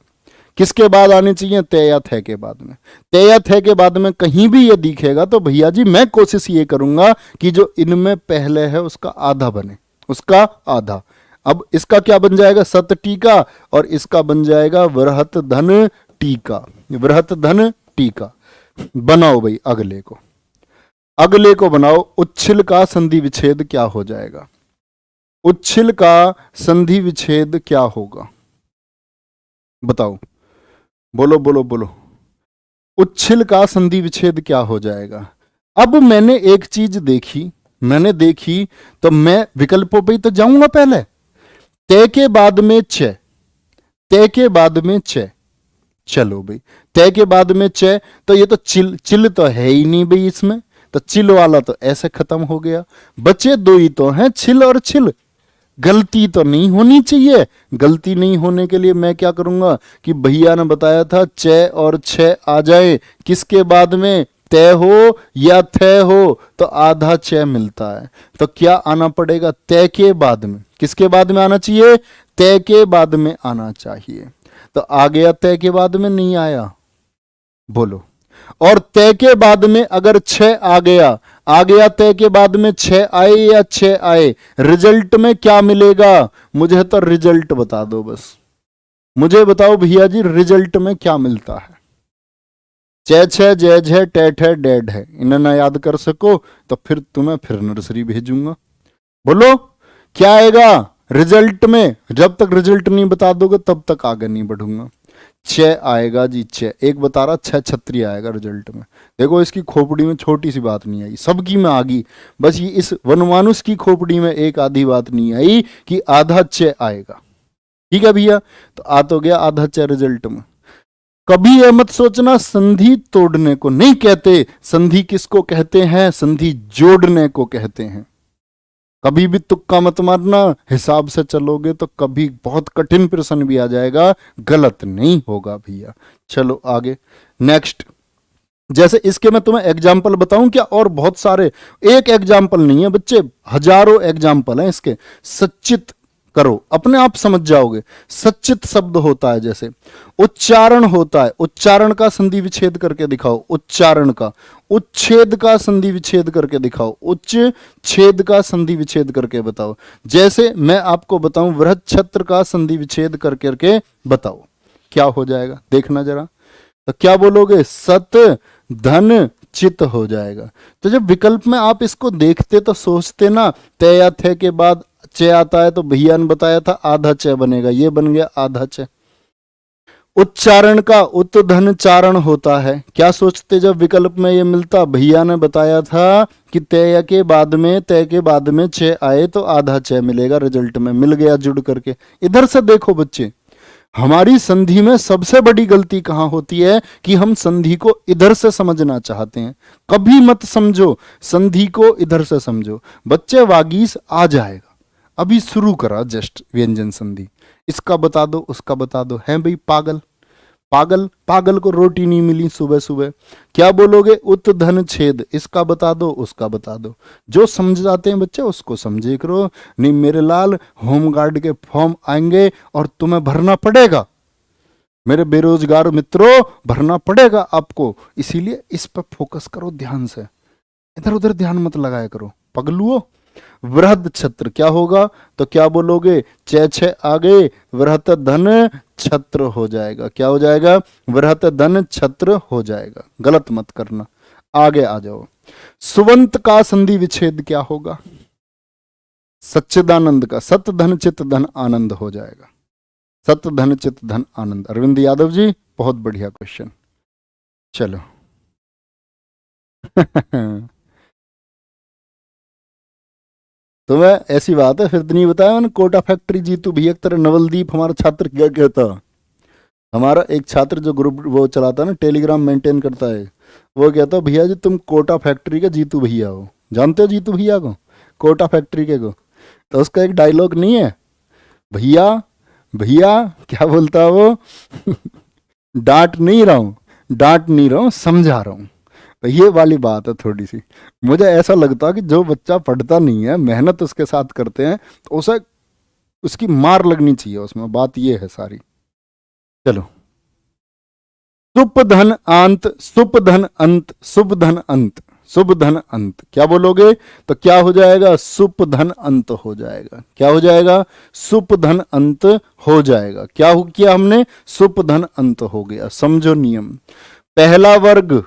किसके बाद आने चाहिए? ते या थे के बाद में। ते या थे के बाद में कहीं भी ये दिखेगा तो भैया जी मैं कोशिश ये करूंगा कि जो इनमें पहले है उसका आधा बने, उसका आधा। अब इसका क्या बन जाएगा? सत टीका, और इसका बन जाएगा वृहत धन टीका। वृहत धन टीका बनाओ भाई। अगले को, अगले को बनाओ। उच्छिल का संधि विच्छेद क्या हो जाएगा? उच्छिल का संधि विच्छेद क्या होगा? बताओ, बोलो बोलो बोलो। उच्छिल का संधि विच्छेद क्या हो जाएगा? अब मैंने एक चीज देखी, मैंने देखी तो मैं विकल्पों पे तो जाऊंगा पहले। ते के बाद में छ, ते के बाद में छ। चलो भाई, ते के बाद में छ, तो ये तो चिल, चिल तो है ही नहीं भाई इसमें, तो चिल वाला तो ऐसे खत्म हो गया। बचे दो ही तो हैं, छिल और छिल। गलती तो नहीं होनी चाहिए। गलती नहीं होने के लिए मैं क्या करूंगा कि भैया ने बताया था चे और छ आ जाए, किसके बाद में? ते हो या थे हो तो आधा चे मिलता है। तो क्या आना पड़ेगा? ते के बाद में। किसके बाद में आना चाहिए? ते के बाद में आना चाहिए। तो आ गया ते के बाद में, नहीं आया? बोलो। और ते के बाद में अगर छ आ गया ते के बाद में छ आए या छ आए, रिजल्ट में क्या मिलेगा? मुझे तो रिजल्ट बता दो बस। मुझे बताओ भैया जी, रिजल्ट में क्या मिलता है? चे छे जय झे टेठ है डेड है, इन्हें ना याद कर सको तो फिर तुम्हें फिर नर्सरी भेजूंगा। बोलो क्या आएगा रिजल्ट में? जब तक रिजल्ट नहीं बता दोगे तब तक आगे नहीं बढ़ूंगा। छह आएगा जी, छह। एक बता रहा छह छत्री आएगा रिजल्ट में। देखो इसकी खोपड़ी में छोटी सी बात नहीं आई, सबकी में आ गई, बस ये इस वनमानुष की खोपड़ी में एक आधी बात नहीं आई कि आधा छह आएगा। ठीक है भैया, तो आ तो गया आधा छह रिजल्ट में। कभी यह मत सोचना संधि तोड़ने को नहीं कहते, संधि किसको कहते हैं? संधि जोड़ने को कहते हैं। कभी भी तुक्का मत मारना, हिसाब से चलोगे तो कभी बहुत कठिन प्रश्न भी आ जाएगा, गलत नहीं होगा भैया। चलो आगे नेक्स्ट। जैसे इसके मैं तुम्हें एग्जाम्पल बताऊं क्या? और बहुत सारे, एक एग्जाम्पल नहीं है बच्चे, हजारों एग्जाम्पल हैं इसके। सच्चित करो, अपने आप समझ जाओगे। सच्चित शब्द होता है, जैसे उच्चारण होता है, उच्चारण का संधि विच्छेद करके दिखाओ। उच्चारण का, उच्छेद का संधि विच्छेद करके दिखाओ। उच्च छेद का संधि विच्छेद करके बताओ। जैसे मैं आपको बताऊं वृहत छत्र का संधि विच्छेद करके बताओ, क्या हो जाएगा देखना जरा। तो क्या बोलोगे? सत धन चित हो जाएगा। तो जब विकल्प में आप इसको देखते तो सोचते ना, तय या थे के बाद चे आता है, तो भैया ने बताया था आधा चे बनेगा, ये बन गया आधा चे। उच्चारण का उत धन चारण होता है। क्या सोचते जब विकल्प में ये मिलता? भैया ने बताया था कि तय के बाद में चे आए तो आधा चे मिलेगा, रिजल्ट में मिल गया जुड़ करके। इधर से देखो बच्चे, हमारी संधि में सबसे बड़ी गलती कहां होती है कि हम संधि को इधर से समझना चाहते हैं। कभी मत समझो संधि को इधर से समझो। बच्चे वागीश आ जाएगा, अभी शुरू करा जस्ट व्यंजन संधि, इसका बता दो उसका बता दो। हैं भाई पागल, पागल पागल को रोटी नहीं मिली सुबह सुबह। क्या बोलोगे? उत धन छेद, इसका बता दो उसका बता दो। जो समझ जाते हैं बच्चे उसको समझे करो, नहीं मेरे लाल होमगार्ड के फॉर्म आएंगे और तुम्हें भरना पड़ेगा। मेरे बेरोजगार मित्रों, भरना पड़ेगा आपको, इसीलिए इस पर फोकस करो ध्यान से, इधर उधर ध्यान मत लगाया करो पगलुओ। वृहद छत्र क्या होगा? तो क्या बोलोगे? छह छह आ गए, वृहत धन छत्र हो जाएगा। क्या हो जाएगा? वृहत धन छत्र हो जाएगा। गलत मत करना, आगे आ जाओ। सुवंत का संधि विच्छेद क्या होगा? सच्चिदानंद का, सत धन चित धन आनंद हो जाएगा। सत धन चित धन आनंद। अरविंद यादव जी बहुत बढ़िया क्वेश्चन। चलो तो मैं ऐसी बात है, फिर तो नहीं बताया मैंने। कोटा फैक्ट्री जीतू भैया तरह नवलदीप हमारा छात्र क्या कहता? हमारा एक छात्र जो ग्रुप वो चलाता है ना, टेलीग्राम मेंटेन करता है, वो कहता भैया जी तुम कोटा फैक्ट्री के जीतू भैया हो। जानते हो जीतू भैया को, कोटा फैक्ट्री के को? तो उसका एक डायलॉग नहीं है, भैया भैया क्या बोलता है वो डांट नहीं रहा हूँ, डांट नहीं रहा हूँ, समझा रहा हूँ। तो ये वाली बात है थोड़ी सी। मुझे ऐसा लगता है कि जो बच्चा पढ़ता नहीं है, मेहनत उसके साथ करते हैं, तो उसे उसकी मार लगनी चाहिए उसमें, बात ये है सारी। चलो, सुप धन अंत, सुप धन अंत, शुभ धन अंत, शुभ धन अंत। क्या बोलोगे? तो क्या हो जाएगा? सुप धन अंत हो जाएगा। क्या हो जाएगा? सुप धन अंत हो जाएगा। क्या हो किया हमने? सुप धन अंत हो गया। समझो नियम। पहला वर्ग,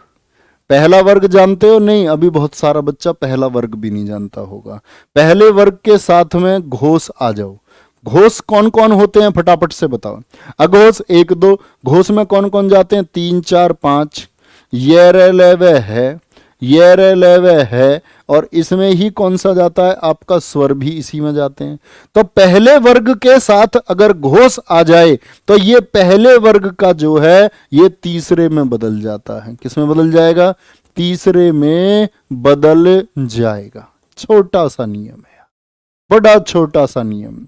पहला वर्ग जानते हो? नहीं, अभी बहुत सारा बच्चा पहला वर्ग भी नहीं जानता होगा। पहले वर्ग के साथ में घोष आ जाओ। घोष कौन कौन होते हैं फटाफट से बताओ। अघोष 1 2, घोष में कौन कौन जाते हैं? 3 4 5। ये रे ले वे है, ये रे ले वे है, और इसमें ही कौन सा जाता है? आपका स्वर भी इसी में जाते हैं। तो पहले वर्ग के साथ अगर घोष आ जाए तो ये पहले वर्ग का जो है ये तीसरे में बदल जाता है। किस में बदल जाएगा? तीसरे में बदल जाएगा। छोटा सा नियम है, बड़ा छोटा सा नियम।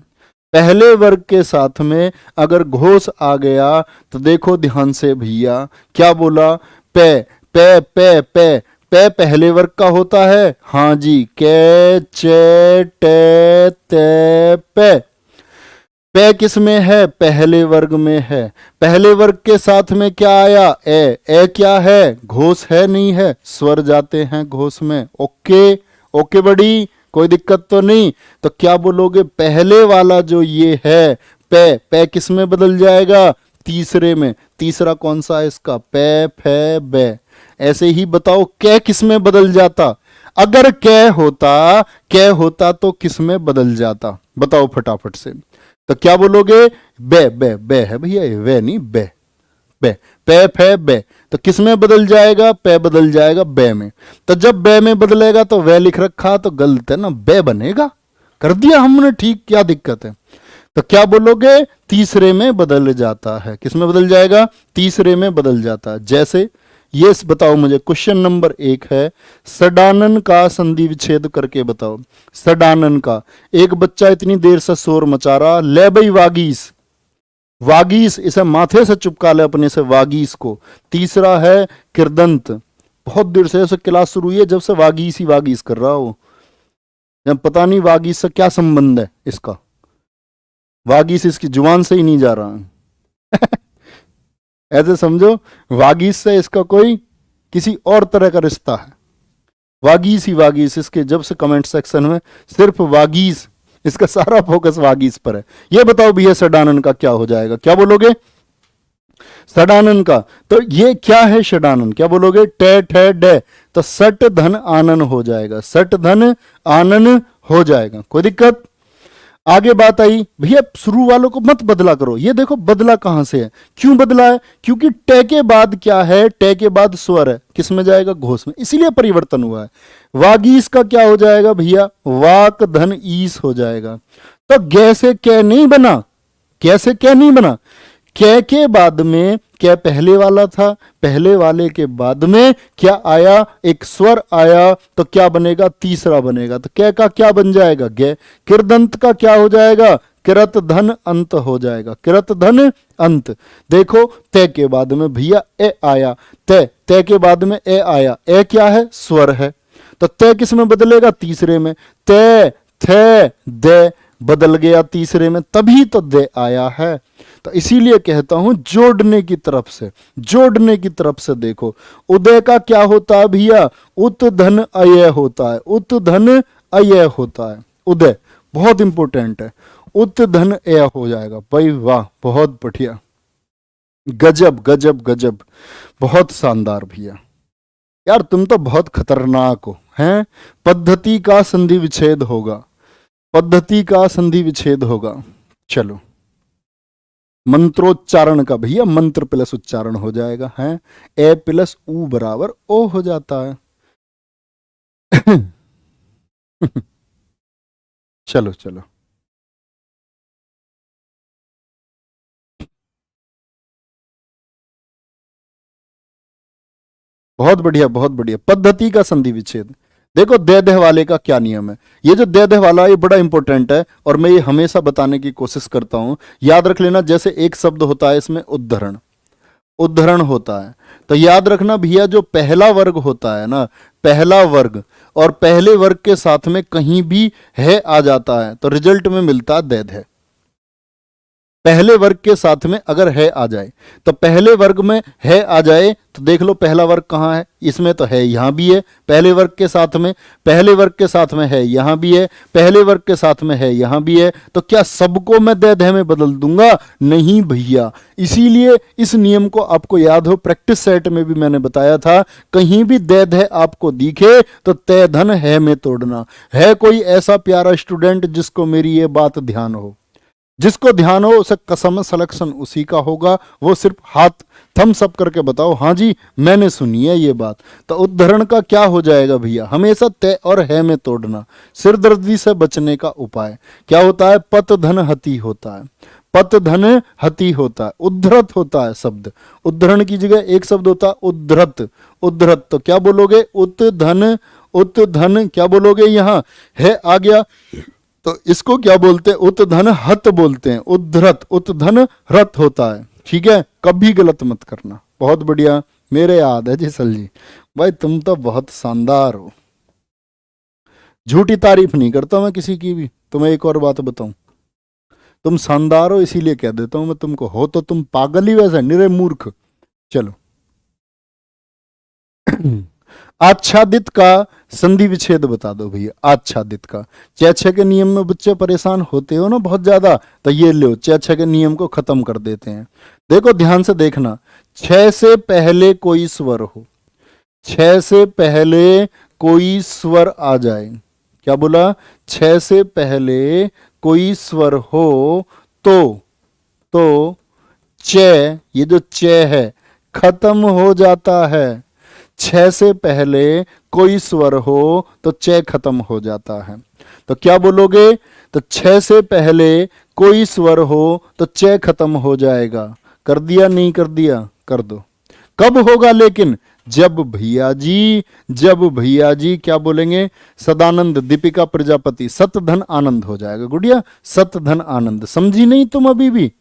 पहले वर्ग के साथ में अगर घोष आ गया तो देखो ध्यान से भैया, क्या बोला? पे पे पे पे, पे पहले वर्ग का होता है। हाँ जी, के चे टे ते पे। पे किस में है? पहले वर्ग में है। पहले वर्ग के साथ में क्या आया? ए। ए क्या है? घोष है नहीं है, स्वर जाते हैं घोष में। ओके ओके बड़ी, कोई दिक्कत तो नहीं। तो क्या बोलोगे? पहले वाला जो ये है पे, पे किस में बदल जाएगा? तीसरे में। तीसरा कौन सा है इसका? पे, फे, बे। ऐसे ही बताओ कै किस में बदल जाता? अगर कै होता तो किस में बदल जाता? बताओ फटाफट से। तो क्या बोलोगे? बे, बे, बे है भैया, वे नहीं, बे, बे। पे, फे, बे। तो किस में बदल जाएगा? पे बदल जाएगा बे में। तो जब बे में बदलेगा तो वे लिख रखा तो गलत है ना, बे बनेगा। कर दिया हमने ठीक, क्या दिक्कत है? तो क्या बोलोगे? तीसरे में बदल जाता है। किस में बदल जाएगा? तीसरे में बदल जाता है। जैसे ये बताओ मुझे, क्वेश्चन नंबर 1 है, सडानन का संधि विच्छेद करके बताओ। सडानन का, एक बच्चा इतनी देर से शोर मचा रहा, ले भाई वागीस। वागीस, इसे माथे से चिपका ले अपने से, वागीस को। तीसरा है किरदंत, बहुत देर से ऐसे क्लास शुरू हुई है जब से वागीस ही वागीस कर रहा हो, जब पता नहीं वागीस से क्या संबंध है इसका, वागीस इसकी जुबान से ही नहीं जा रहा है। ऐसे समझो वागीस से इसका कोई किसी और तरह का रिश्ता है। वागीस ही वागीस, इसके जब से कमेंट सेक्शन में सिर्फ वागीस, इसका सारा फोकस वागीस पर है। ये बताओ भैया षडानन का क्या हो जाएगा? क्या बोलोगे? षडानन का, तो ये क्या है षडानन? क्या बोलोगे? टे, ठे, डे। तो सट धन आनन हो जाएगा, सट धन आनन हो जाएगा। कोई दिक्कत? आगे बात आई भैया शुरू वालों को मत बदला करो। ये देखो बदला कहां से है, क्यों बदला है? क्योंकि टे के बाद क्या है? टे के बाद स्वर है, किस में जाएगा? घोष में, इसीलिए परिवर्तन हुआ है। वागीस का क्या हो जाएगा भैया? वाक धन ईस हो जाएगा। तो गे से कै नहीं बना, कैसे कै नहीं बना? कै के बाद में, क्या पहले वाला था, पहले वाले के बाद में क्या आया? एक स्वर आया, तो क्या बनेगा? तीसरा बनेगा। तो कै का क्या बन जाएगा? गे। किरदंत का क्या हो जाएगा? किरत धन अंत हो जाएगा, किरत धन अंत। देखो ते के बाद में भैया ए आया, ते के बाद में ए आया, ए क्या है? स्वर है। तो ते किस में बदलेगा? तीसरे में। ते, थे, दे बदल गया तीसरे में, तभी तो दे आया है। तो इसीलिए कहता हूं जोड़ने की तरफ से, जोड़ने की तरफ से देखो। उदय का क्या होता है भैया? उत धन अय होता है, उत धन अय होता है। उदय बहुत इंपॉर्टेंट है, उत धन अय हो जाएगा भाई। वाह, बहुत बढ़िया, गजब गजब गजब, बहुत शानदार भैया। यार तुम तो बहुत खतरनाक हो हैं। पद्धति का संधि विच्छेद होगा, पद्धति का संधि विच्छेद होगा। चलो मंत्रोच्चारण का भैया, मंत्र प्लस उच्चारण हो जाएगा, हैं? ए प्लस ऊ बराबर ओ हो जाता है। चलो चलो, बहुत बढ़िया बहुत बढ़िया। पद्धति का संधि विच्छेद, देखो दे दह वाले का क्या नियम है। ये जो दे दह वाला, ये बड़ा इंपॉर्टेंट है और मैं ये हमेशा बताने की कोशिश करता हूं। याद रख लेना, जैसे एक शब्द होता है इसमें उद्धरण, उद्धरण होता है, तो याद रखना भैया जो पहला वर्ग होता है ना, पहला वर्ग, और पहले वर्ग के साथ में कहीं भी है आ जाता है तो रिजल्ट में मिलता है दे दह। पहले वर्ग के साथ में अगर है आ जाए, तो पहले वर्ग में है आ जाए तो देख लो पहला वर्ग कहाँ है, इसमें तो है, यहां भी है पहले वर्ग के साथ में, पहले वर्ग के साथ में है, यहां भी है पहले वर्ग के साथ में है, यहां भी है। तो क्या सबको मैं दे दह में बदल दूंगा? नहीं भैया। इसीलिए इस नियम को आपको याद हो, प्रैक्टिस सेट में भी मैंने बताया था, कहीं भी दे दह आपको दिखे तो तय धन है में तोड़ना। है कोई ऐसा प्यारा स्टूडेंट जिसको मेरी ये बात ध्यान हो? जिसको ध्यान हो उसे कसम सिलेक्शन उसी का होगा। वो सिर्फ हाथ थम्स अप करके बताओ, हाँ जी मैंने सुनी है ये बात। तो उद्धरण का क्या हो जाएगा भैया? हमेशा तय और है में तोड़ना। सिरदर्दी से बचने का उपाय क्या होता है? पत धन हति होता है, पत धन हति होता है, उद्धृत होता है शब्द। उद्धरण की जगह एक शब्द होता है उद्धृत, उद्धृत। तो क्या बोलोगे? उत धन क्या बोलोगे? यहां है आ गया तो इसको क्या बोलते हैं? उत धन हत बोलते हैं, उद्धृत, उत धन रत होता है। ठीक है, कभी गलत मत करना। बहुत बढ़िया, मेरे याद है जी सल जी, भाई तुम तो बहुत शानदार हो। झूठी तारीफ नहीं करता मैं किसी की भी। तुम्हें एक और बात बताऊं, तुम शानदार हो इसीलिए कह देता हूं मैं तुमको, हो तो तुम पागल ही वैसे, निरे मूर्ख। चलो आच्छादित का संधि विच्छेद बता दो भैया आच्छादित का। 6-6 के नियम में बच्चे परेशान होते हो ना बहुत ज्यादा, तो ये लो 6-6 के नियम को खत्म कर देते हैं। देखो ध्यान से देखना, 6 से पहले कोई स्वर हो, 6 से पहले कोई स्वर आ जाए, क्या बोला, 6 से पहले कोई स्वर हो तो च, ये जो च है खत्म हो जाता है। 6 से पहले कोई स्वर हो तो च खत्म हो जाता है। तो क्या बोलोगे, तो 6 से पहले कोई स्वर हो तो च खत्म हो जाएगा। कर दिया नहीं कर दिया, कर दो। कब होगा लेकिन, जब भैया जी क्या बोलेंगे, सदानंद दीपिका प्रजापति सत धन आनंद हो जाएगा। गुड़िया सत धन आनंद, समझी नहीं तुम अभी भी,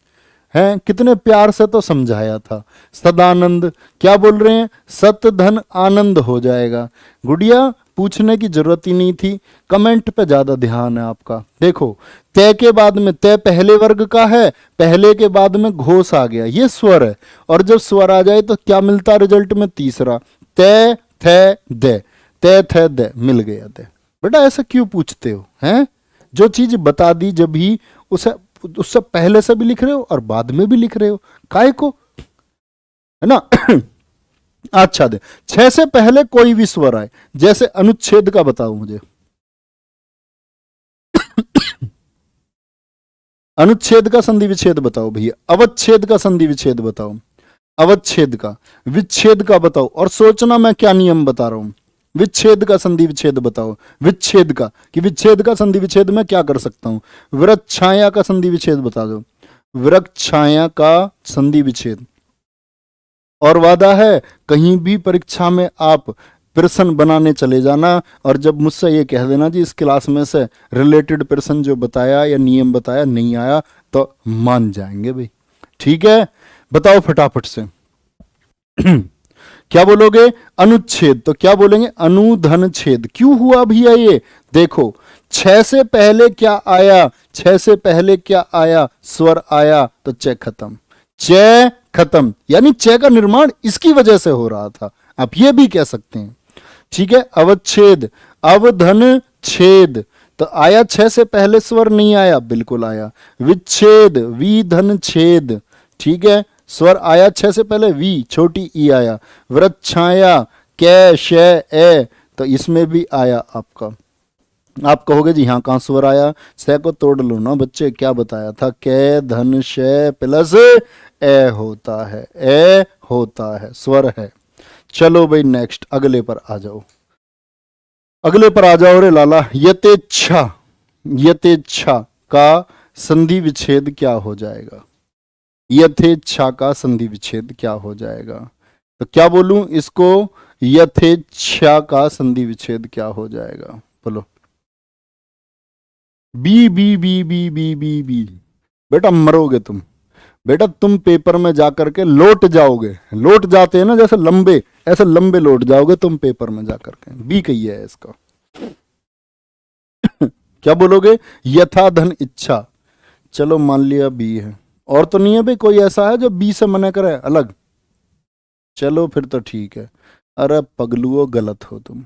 हैं कितने प्यार से तो समझाया था। सदानंद क्या बोल रहे हैं, सत धन आनंद हो जाएगा। गुड़िया पूछने की जरूरत ही नहीं थी, कमेंट पे ज्यादा ध्यान है आपका। देखो तय के बाद में, तय पहले वर्ग का है, पहले के बाद में घोष आ गया, ये स्वर है। और जब स्वर आ जाए तो क्या मिलता रिजल्ट में, तीसरा तय थे दे, तय थे दे मिल गया दे। बेटा ऐसा क्यों पूछते हो, हैं जो चीज बता दी जब भी उससे पहले से भी लिख रहे हो और बाद में भी लिख रहे हो, काहे को, है ना। अच्छा दे, 6 से पहले कोई भी स्वर आए, जैसे अनुच्छेद का बताओ मुझे। अनुच्छेद का संधि विच्छेद बताओ भैया, अवच्छेद का संधि विच्छेद बताओ, अवच्छेद का, विच्छेद का बताओ। और सोचना मैं क्या नियम बता रहा हूं, विच्छेद का संधि विच्छेद बताओ, विच्छेद का, कि विच्छेद का संधि विच्छेद में क्या कर सकता हूं। वृक्ष छाया का संधि विच्छेद बता दो, वृक्ष छाया का संधि विच्छेद। और वादा है कहीं भी परीक्षा में आप प्रश्न बनाने चले जाना और जब मुझसे ये कह देना जी इस क्लास में से रिलेटेड प्रश्न जो बताया या नियम बताया नहीं आया, तो मान जाएंगे भाई, ठीक है। बताओ फटाफट से। क्या बोलोगे, अनुच्छेद, तो क्या बोलेंगे, अनुधन छेद। क्यों हुआ भैया ये, देखो 6 से पहले क्या आया, 6 से पहले क्या आया, स्वर आया तो च खत्म, च खत्म, यानी च का निर्माण इसकी वजह से हो रहा था, आप ये भी कह सकते हैं, ठीक है। अवच्छेद, अवधन छेद, तो आया 6 से पहले स्वर नहीं आया, बिल्कुल आया। विच्छेद, विधन छेद, ठीक है, स्वर आया 6 से पहले, वी छोटी ई आया। वृक्षाया, कै शय ए, तो इसमें भी आया आपका। आप कहोगे जी हाँ कहां स्वर आया, से को तोड़ लो ना बच्चे, क्या बताया था, कै धन शय प्लस ए होता है, ए होता है, स्वर है। चलो भाई नेक्स्ट, अगले पर आ जाओ, अगले पर आ जाओ रे लाला। यथेच्छा, यथेच्छा का संधि विच्छेद क्या हो जाएगा, यथेच्छा का संधि विच्छेद क्या हो जाएगा, तो क्या बोलूं इसको, यथेच्छा का संधि विच्छेद क्या हो जाएगा, बोलो। B B B B B B B, बेटा मरोगे तुम, बेटा तुम पेपर में जाकर के लौट जाओगे, लौट जाते हैं ना जैसे लंबे, ऐसे लंबे लौट जाओगे तुम पेपर में जाकर के। बी कही है इसका। क्या बोलोगे, यथा धन इच्छा, चलो मान लिया बी है, और तो नहीं है भाई कोई ऐसा है जो बी से मना करे अलग, चलो फिर तो ठीक है। अरे पगलुओ गलत हो तुम,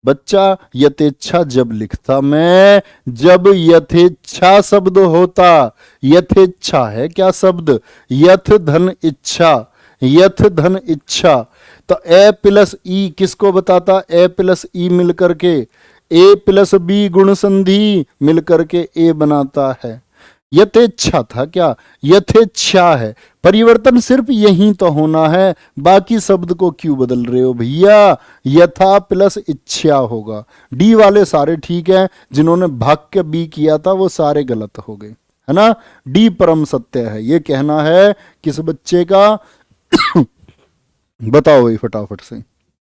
बच्चा यथेच्छा जब लिखता मैं, जब यथेच्छा शब्द होता, यथेच्छा है क्या शब्द, यथ धन इच्छा, यथ धन इच्छा, तो ए प्लस ई किसको बताता, ए प्लस ई मिलकर के ए प्लस बी गुण संधि मिलकर के ए बनाता है। यथेच्छा था क्या, यथेच्छा है, परिवर्तन सिर्फ यही तो होना है, बाकी शब्द को क्यों बदल रहे हो भैया, यथा प्लस इच्छा होगा। डी वाले सारे ठीक है, जिन्होंने भाग के बी किया था वो सारे गलत हो गए, है ना। डी परम सत्य है, ये कहना है किस बच्चे का। बताओ भाई फटाफट से,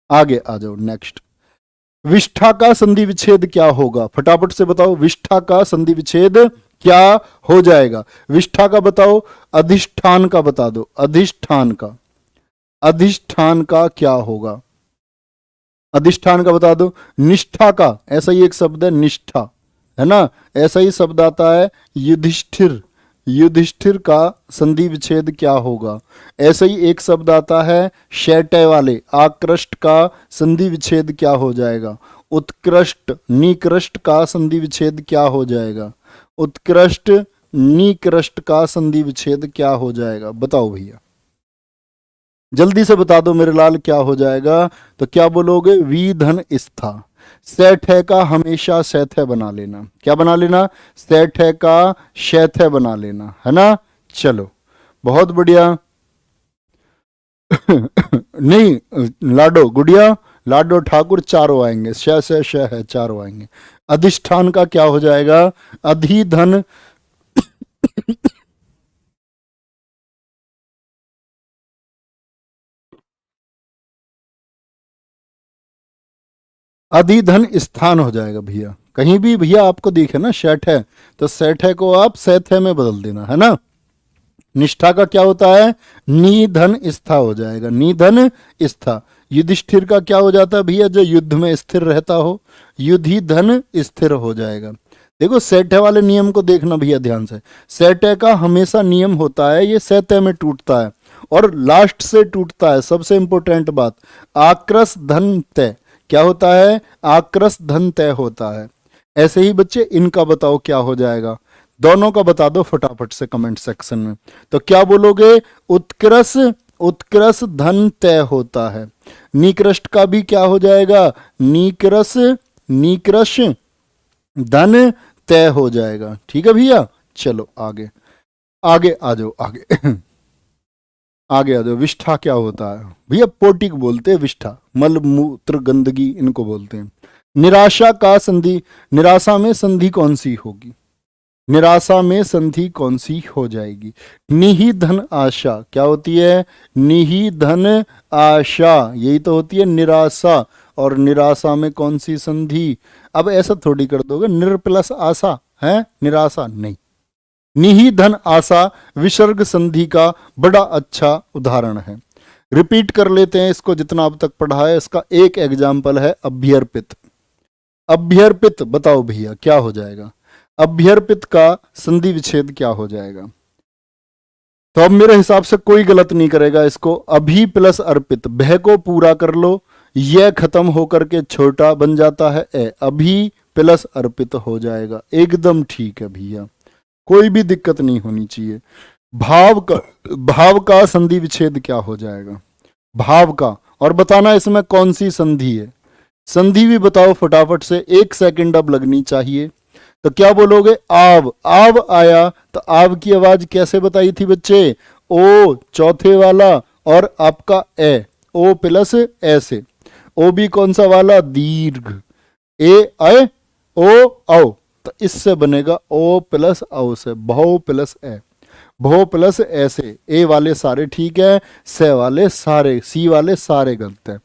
आगे आ जाओ नेक्स्ट। विष्ठा का संधि विच्छेद क्या होगा, फटाफट से बताओ, विष्ठा का संधि विच्छेद क्या हो जाएगा। विष्ठा का बताओ, अधिष्ठान का बता दो, अधिष्ठान का, अधिष्ठान का क्या होगा, अधिष्ठान का बता दो। निष्ठा का, ऐसा ही एक शब्द है निष्ठा, है ना, ऐसा ही शब्द आता है युधिष्ठिर, युधिष्ठिर का संधि विच्छेद क्या होगा। ऐसा ही एक शब्द आता है शैटय वाले, आकृष्ट का संधि विच्छेद क्या हो जाएगा। उत्कृष्ट निकृष्ट का संधि विच्छेद क्या हो जाएगा? उत्कृष्ट निकृष्ट का संधि विच्छेद क्या हो जाएगा? बताओ भैया, जल्दी से बता दो मेरे लाल, क्या हो जाएगा? तो क्या बोलोगे? वी धन स्था। सेठ है का हमेशा शैथय बना लेना। क्या बना लेना? सेठ है का शैथय बना लेना, है ना? चलो बहुत बढ़िया। नहीं, लाडो गुड़िया, लाडो ठाकुर चारों आएंगे, श है, चारों आएंगे। अधिष्ठान का क्या हो जाएगा? अधिधन। अधिधन स्थान हो जाएगा भैया। कहीं भी भैया आपको दिखे ना सेठ है, तो सेठ है को आप सेठ है में बदल देना, है ना? निष्ठा का क्या होता है? निधन स्था हो जाएगा, निधन स्था। युधिष्ठिर का क्या हो जाता है भैया? जो युद्ध में स्थिर रहता हो, युधि धन स्थिर हो जाएगा। देखो सेठे वाले नियम को देखना भैया ध्यान से। सेठे का हमेशा नियम होता है, ये सेते में टूटता है और लास्ट से टूटता है। सबसे इंपॉर्टेंट बात, आक्रस धन तय। क्या होता है? आक्रस धन तय होता है। ऐसे ही बच्चे इनका बताओ क्या हो जाएगा? दोनों का बता दो फटाफट से कमेंट सेक्शन में। तो क्या बोलोगे? उत्कृष्ट, उत्कृष्ट धन तय होता है। निकृष्ट का भी क्या हो जाएगा? निकृष्ट, निकृष्ट धन तय हो जाएगा। ठीक है भैया, चलो आगे, आगे आ जाओ, आगे आगे आ जाओ। विष्ठा क्या होता है भैया? पोटिक बोलते हैं विष्ठा, मल मूत्र गंदगी इनको बोलते हैं। निराशा का संधि, निराशा में संधि कौन सी होगी? निराशा में संधि कौन सी हो जाएगी? निहिधन आशा। क्या होती है? निहिधन आशा, यही तो होती है निराशा। और निराशा में कौन सी संधि? अब ऐसा थोड़ी कर दोगे निर प्लस आशा है, निराशा नहीं। निहिधन आशा विसर्ग संधि का बड़ा अच्छा उदाहरण है। रिपीट कर लेते हैं इसको जितना अब तक पढ़ा है। इसका एक एग्जाम्पल है अभ्यर्पित। अभ्यर्पित बताओ भैया क्या हो जाएगा? अभ्यर्पित का संधि विच्छेद क्या हो जाएगा? तो अब मेरे हिसाब से कोई गलत नहीं करेगा इसको। अभी प्लस अर्पित, भय को पूरा कर लो, यह खत्म होकर के छोटा बन जाता है ए। अभी प्लस अर्पित हो जाएगा, एकदम ठीक है भैया, कोई भी दिक्कत नहीं होनी चाहिए। भाव का संधि विच्छेद क्या हो जाएगा? भाव का, और बताना इसमें कौन सी संधि है। संधि भी बताओ फटाफट से, 1 सेकंड अब लगनी चाहिए। तो क्या बोलोगे? आव। आव आया तो आव की आवाज कैसे बताई थी बच्चे? ओ चौथे वाला और आपका ए, ओ प्लस ए से। ओ भी कौन सा वाला? दीर्घ। ए आए ओ आओ, तो इससे बनेगा ओ प्लस औ से, भौ प्लस ए। भौ प्लस ए से। ए वाले सारे ठीक है, से वाले सारे, सी वाले सारे गलत है,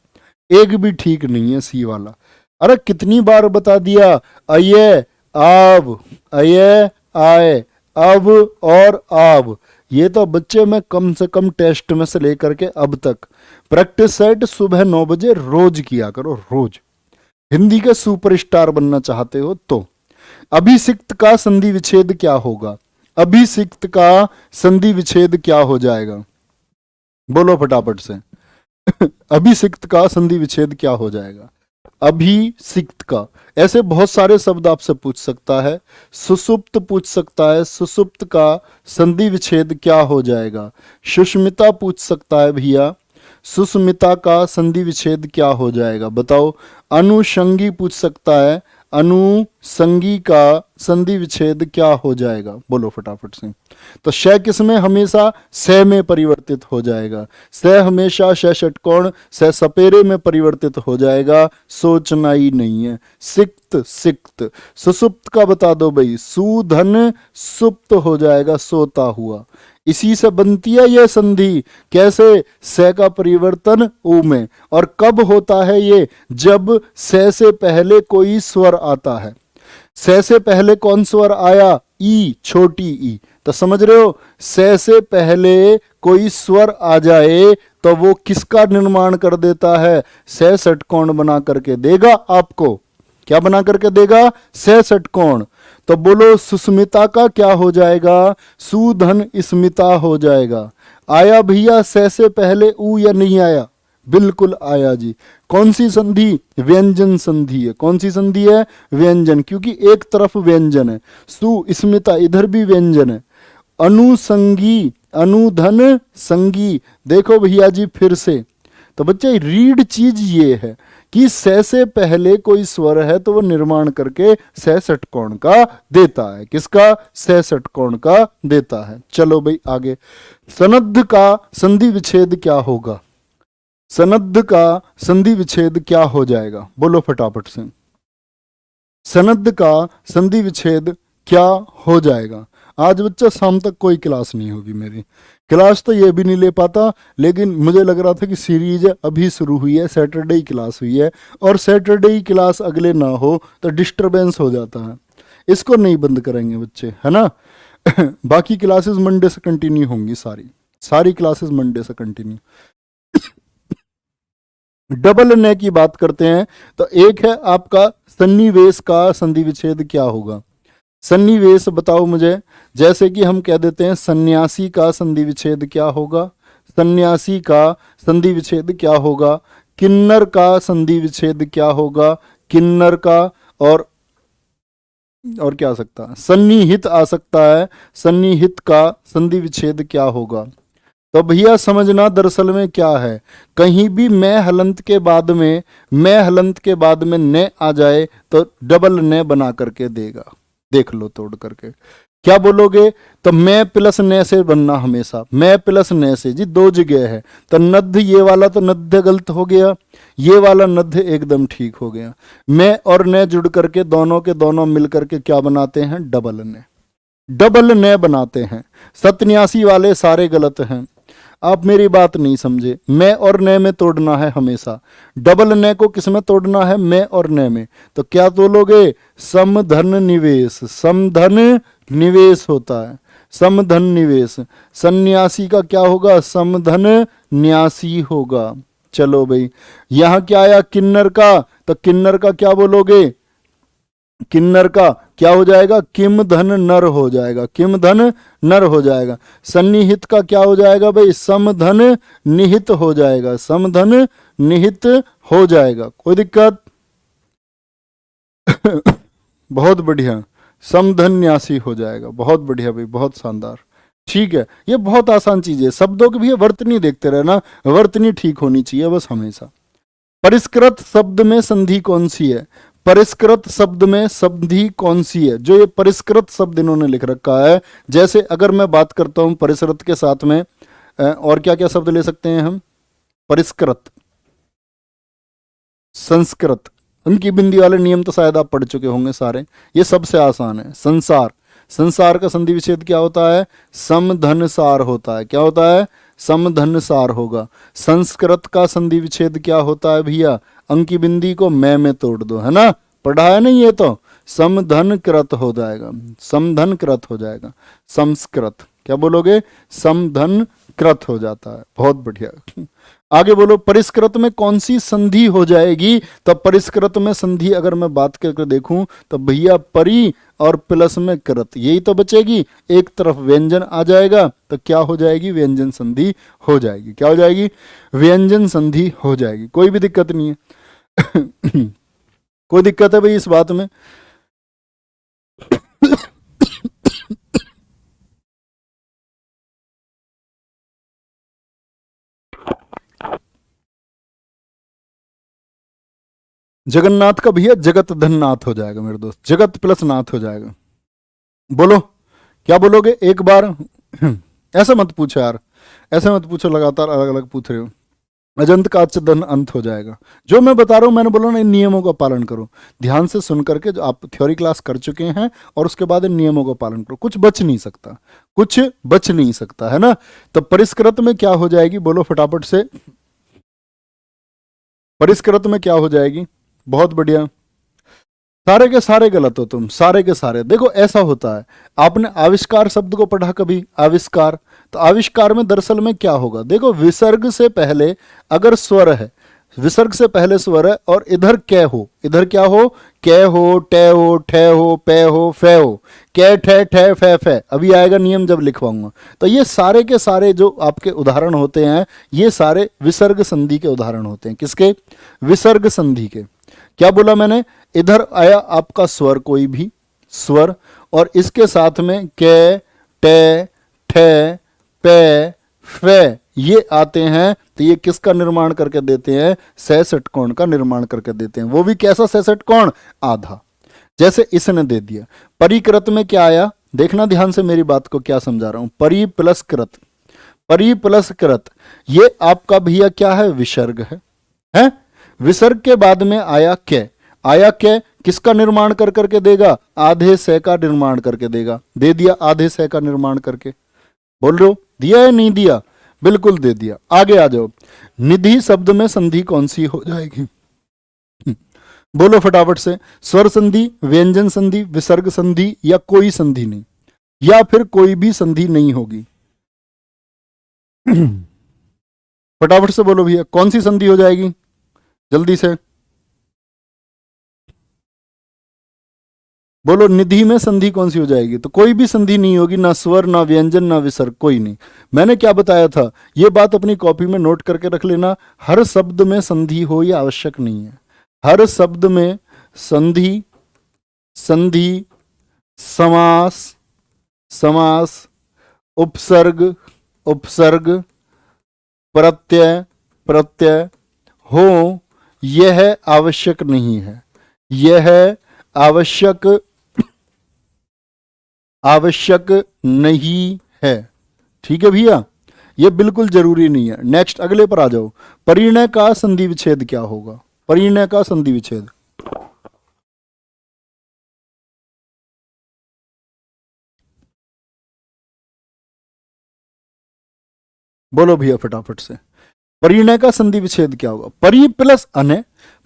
एक भी ठीक नहीं है सी वाला। अरे कितनी बार बता दिया, अये आव, अये आए, अब और आव। ये तो बच्चे में कम से कम टेस्ट में से लेकर के अब तक प्रैक्टिस सेट सुबह 9 बजे रोज किया करो, रोज। हिंदी के सुपरस्टार बनना चाहते हो तो। अभिसिक्त का संधि विच्छेद क्या होगा? अभिसिक्त का संधि विच्छेद क्या हो जाएगा? बोलो फटाफट से। अभिसिक्त का संधि विच्छेद क्या हो जाएगा? अभिसिक्त का, ऐसे बहुत सारे शब्द आपसे पूछ सकता है। सुसुप्त पूछ सकता है, सुसुप्त का संधि विच्छेद क्या हो जाएगा? सुष्मिता पूछ सकता है भैया, सुस्मिता का संधि विच्छेद क्या हो जाएगा? बताओ। अनुषंगी पूछ सकता है, अनुसंगी का संधि विच्छेद क्या हो जाएगा? बोलो फटाफट से। तो श किसमें? हमेशा स में परिवर्तित हो जाएगा। स हमेशा श षटकोण स सपेरे में परिवर्तित हो जाएगा, सोचना ही नहीं है। सिक्त, सिक्त। सुसुप्त का बता दो भाई, सुधन सुप्त हो जाएगा, सोता हुआ। इसी से बनती है यह संधि। कैसे? स का परिवर्तन उ में। और कब होता है ये? जब से पहले कोई स्वर आता है। से पहले कौन स्वर आया? ई, छोटी ई। तो समझ रहे हो, से पहले कोई स्वर आ जाए तो वो किसका निर्माण कर देता है? से षटकोण बना करके देगा आपको। क्या बना करके देगा? से षटकोण। तो बोलो सुस्मिता का क्या हो जाएगा? सुधन स्मिता हो जाएगा। आया भैया से पहले ऊ या नहीं आया? बिल्कुल आया जी। कौन सी संधि? व्यंजन संधि है। कौन सी संधि है? व्यंजन, क्योंकि एक तरफ व्यंजन है। सुस्मिता, इधर भी व्यंजन है। अनुसंगी, अनुधन संगी, देखो भैया जी फिर से। तो बच्चे रीड चीज ये है कि से पहले कोई स्वर है तो वो निर्माण करके से षटकोण का देता है। किसका? से षटकोण का देता है। चलो भाई आगे। सनद्ध का संधि विच्छेद क्या होगा? सनद्ध का संधि विच्छेद क्या हो जाएगा? बोलो फटाफट से। सनद्ध का संधि विच्छेद क्या हो जाएगा? आज बच्चा शाम तक कोई क्लास नहीं होगी मेरी। क्लास तो ये भी नहीं ले पाता, लेकिन मुझे लग रहा था कि सीरीज अभी शुरू हुई है, सैटरडे ही क्लास हुई है, और सैटरडे ही क्लास अगले ना हो तो डिस्टरबेंस हो जाता है। इसको नहीं बंद करेंगे बच्चे, है ना। बाकी क्लासेस मंडे से कंटिन्यू होंगी, सारी क्लासेस मंडे से कंटिन्यू। डबल न की बात करते हैं तो एक है आपका सन्निवेश का संधि विच्छेद क्या होगा? सन्निवेश बताओ मुझे। जैसे कि हम कह देते हैं सन्यासी का संधि विच्छेद क्या होगा? सन्यासी का संधि विच्छेद क्या होगा? किन्नर का संधि विच्छेद क्या होगा? किन्नर का। और क्या आ सकता है? सन्निहित आ सकता है। सन्निहित का संधि विच्छेद क्या होगा? तो भैया समझना दरअसल में क्या है, कहीं भी मैं हलंत के बाद में न आ जाए तो डबल न बना करके देगा। देख लो तोड़ करके। क्या बोलोगे? तो मैं प्लस न से बनना हमेशा। मैं प्लस न से जी दो जगह है, तो नद्ध ये वाला तो नद्ध गलत हो गया, ये वाला नद्ध एकदम ठीक हो गया। मैं और न जुड़ करके दोनों के दोनों मिल करके क्या बनाते हैं? डबल न। डबल न बनाते हैं। सत्यासी वाले सारे गलत हैं। आप मेरी बात नहीं समझे। मैं और न में तोड़ना है हमेशा। डबल न को किस में तोड़ना है? मैं और न में। तो क्या तोलोगे? समधन निवेश। समधन निवेश होता है। समधन निवेश। सन्यासी का क्या होगा? समधन न्यासी होगा। चलो भाई, यहां क्या आया? किन्नर का। तो किन्नर का क्या बोलोगे? किन्नर का क्या हो जाएगा? किम धन नर हो जाएगा। किम धन नर हो जाएगा। सन्निहित का क्या हो जाएगा भाई? समधन निहित हो जाएगा। समधन निहित हो जाएगा। कोई दिक्कत? बहुत बढ़िया। समधन न्यासी हो जाएगा। बहुत बढ़िया भाई, बहुत शानदार। ठीक है, ये बहुत आसान चीज है। शब्दों की भी वर्तनी देखते रहना, वर्तनी ठीक होनी चाहिए बस हमेशा। परिष्कृत शब्द में संधि कौन सी है? परिष्कृत शब्द में संधि कौन सी है? जो ये परिष्कृत शब्द इन्होंने लिख रखा है, जैसे अगर मैं बात करता हूं परिष्कृत के साथ में और क्या क्या शब्द ले सकते हैं हम? परिष्कृत, संस्कृत, उनकी बिंदी वाले नियम तो शायद आप पढ़ चुके होंगे सारे। ये सबसे आसान है। संसार, संसार का संधि विच्छेद क्या होता है? समधनसार होता है। क्या होता है? समधनसार होगा। संस्कृत का संधि विच्छेद क्या होता है भैया? अंकी बिंदी को मैं में तोड़ दो, है ना। पढ़ा है नहीं ये तो? समधन कृत हो जाएगा। समधन कृत हो जाएगा। संस्कृत क्या बोलोगे? समधन कृत हो जाता है। बहुत बढ़िया। आगे बोलो, परिष्कृत में कौन सी संधि हो जाएगी? तो परिष्कृत में संधि अगर मैं बात करके देखूं तो भैया परि और प्लस में कृत, यही तो बचेगी। एक तरफ व्यंजन आ जाएगा तो क्या हो जाएगी? व्यंजन संधि हो जाएगी। क्या हो जाएगी? व्यंजन संधि हो जाएगी। कोई भी दिक्कत नहीं है। कोई दिक्कत है भाई इस बात में? जगन्नाथ का भैया जगत धननाथ हो जाएगा मेरे दोस्त। जगत प्लस नाथ हो जाएगा। बोलो क्या बोलोगे एक बार? ऐसा मत पूछो यार, ऐसा मत पूछो, लगातार अलग अलग पूछ रहे हो। अजंत का अच धन अंत हो जाएगा। जो मैं बता रहा हूं, मैंने बोला ना, इन नियमों का पालन करो ध्यान से सुन करके। जो आप थ्योरी क्लास कर चुके हैं और उसके बाद इन नियमों का पालन करो। कुछ बच नहीं सकता, कुछ बच नहीं सकता, है ना। तो परिष्कृत में क्या हो जाएगी? बोलो फटाफट से। परिष्कृत में क्या हो जाएगी? बहुत बढ़िया। सारे के सारे गलत हो तुम, सारे के सारे। देखो ऐसा होता है, आपने आविष्कार शब्द को पढ़ा कभी? आविष्कार, तो आविष्कार में दरअसल में क्या होगा? देखो विसर्ग से पहले अगर स्वर है, विसर्ग से पहले स्वर है और इधर कै हो, इधर क्या हो, कै हो, टे हो, ठे हो, पे हो, फे हो, कै ठे ठे फे फे। अभी आएगा नियम जब लिखवाऊंगा। तो ये सारे के सारे जो आपके उदाहरण होते हैं ये सारे विसर्ग संधि के उदाहरण होते हैं। किसके? विसर्ग संधि के। क्या बोला मैंने? इधर आया आपका स्वर, कोई भी स्वर, और इसके साथ में कै, टे, ठे, पे, फे ये आते हैं, तो ये किसका निर्माण करके देते हैं? सह षटकोण का निर्माण करके देते हैं। वो भी कैसा सह षटकोण? आधा। जैसे इसने दे दिया। परिकृत में क्या आया? देखना ध्यान से मेरी बात को, क्या समझा रहा हूं। परि प्लस कृत, परि प्लस कृत, ये आपका भैया क्या है? विसर्ग है? विसर्ग के बाद में आया कै, आया कै किसका निर्माण कर करके देगा? आधे सह का निर्माण करके देगा। दे दिया आधे सह का निर्माण करके। बोल रहे हो दिया है नहीं दिया? बिल्कुल दे दिया। आगे आ जाओ। निधि शब्द में संधि कौन सी हो जाएगी? बोलो फटाफट से। स्वर संधि, व्यंजन संधि, विसर्ग संधि, या कोई संधि नहीं, या फिर कोई भी संधि नहीं होगी? फटाफट से बोलो भैया, कौन सी संधि हो जाएगी? जल्दी से बोलो। निधि में संधि कौन सी हो जाएगी? तो कोई भी संधि नहीं होगी, ना स्वर, ना व्यंजन, ना विसर्ग, कोई नहीं। मैंने क्या बताया था? ये बात अपनी कॉपी में नोट करके रख लेना। हर शब्द में संधि हो ये आवश्यक नहीं है। हर शब्द में संधि, संधि, समास, समास, उपसर्ग, उपसर्ग, प्रत्यय, प्रत्यय हो यह आवश्यक नहीं है। यह आवश्यक नहीं है। ठीक है भैया, ये बिल्कुल जरूरी नहीं है। नेक्स्ट अगले पर आ जाओ। परिणय का संधि विच्छेद क्या होगा? परिणय का संधि विच्छेद। बोलो भैया फटाफट से। परिणय का संधि विच्छेद क्या होगा? परि प्लस अने,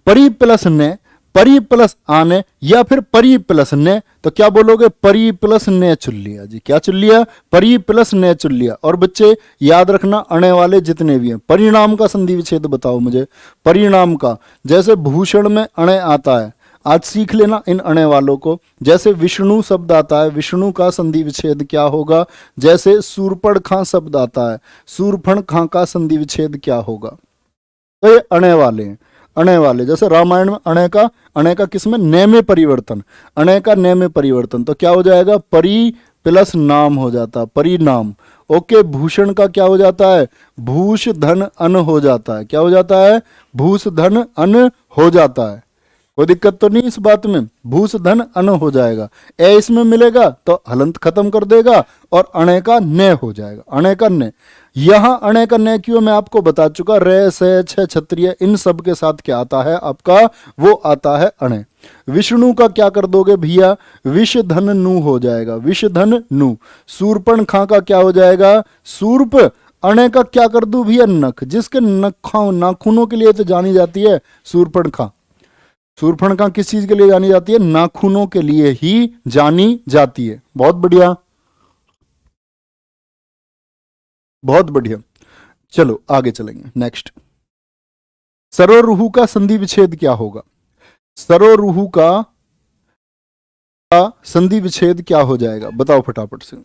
परि प्लस ने, परि प्लस आने, या फिर परि प्लस ने। तो क्या बोलोगे? परि प्लस ने चुन लिया जी। क्या चुन लिया? परि प्लस ने चुन लिया। और बच्चे याद रखना, अणे वाले जितने भी हैं, परिणाम का संधि विच्छेद बताओ मुझे। परिणाम का, जैसे भूषण में अणे आता है, आज सीख लेना इन अणे वालों को। जैसे विष्णु शब्द आता है, विष्णु का संधि विच्छेद क्या होगा? जैसे सूर्पणखा शब्द आता है, सूर्पणखा का संधि विच्छेद क्या होगा? तो ये अणे वाले हैं। अणे वाले, जैसे रामायण में अणे का किसमें? ने में परिवर्तन, अणे का ने में परिवर्तन, तो क्या हो जाएगा? परि प्लस नाम हो जाता, परिणाम। ओके, भूषण का क्या हो जाता है? भूष धन अन हो जाता है। क्या हो जाता है? भूष धन अन हो जाता है। कोई दिक्कत तो नहीं इस बात में? भूष धन अन हो जाएगा। ए इसमें मिलेगा तो हलंत खत्म कर देगा और अणे का ने हो जाएगा। अणे का ने, यहां अणे का ने क्यों मैं आपको बता चुका। रे से छ क्षत्रिय इन सब के साथ क्या आता है आपका? वो आता है अणे। विष्णु का क्या कर दोगे भैया? विष धन नु हो जाएगा, विष धन नु। सूर्पण खा का क्या हो जाएगा? सूर्प। अणे का क्या कर दूं भैया? नख, जिसके नाखूनों के लिए तो जानी जाती है सूर्पण खा। शूर्पणखा किस चीज के लिए जानी जाती है? नाखूनों के लिए ही जानी जाती है। बहुत बढ़िया, बहुत बढ़िया। चलो आगे चलेंगे। नेक्स्ट, सरोरुहु का संधि विच्छेद क्या होगा? सरोरुहु का संधि विच्छेद क्या हो जाएगा? बताओ फटाफट से।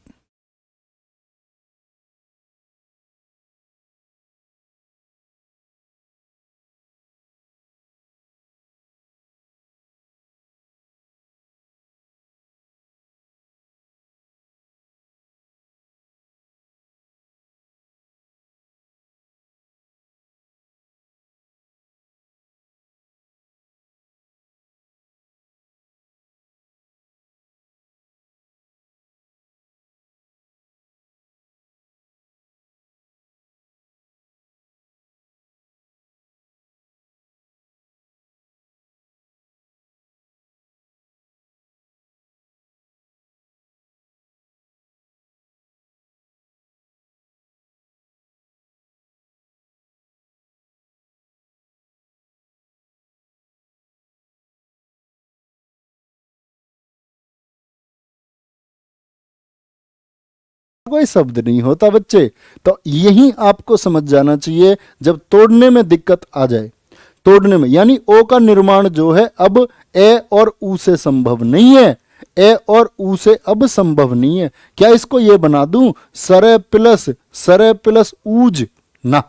कोई शब्द नहीं होता बच्चे। तो यही आपको समझ जाना चाहिए। जब तोड़ने में दिक्कत आ जाए तोड़ने में, यानी ओ का निर्माण जो है अब ए और ऊ से संभव नहीं है, ए और ऊ से अब संभव नहीं है। क्या इसको ये बना दूं सरे प्लस ऊज ना।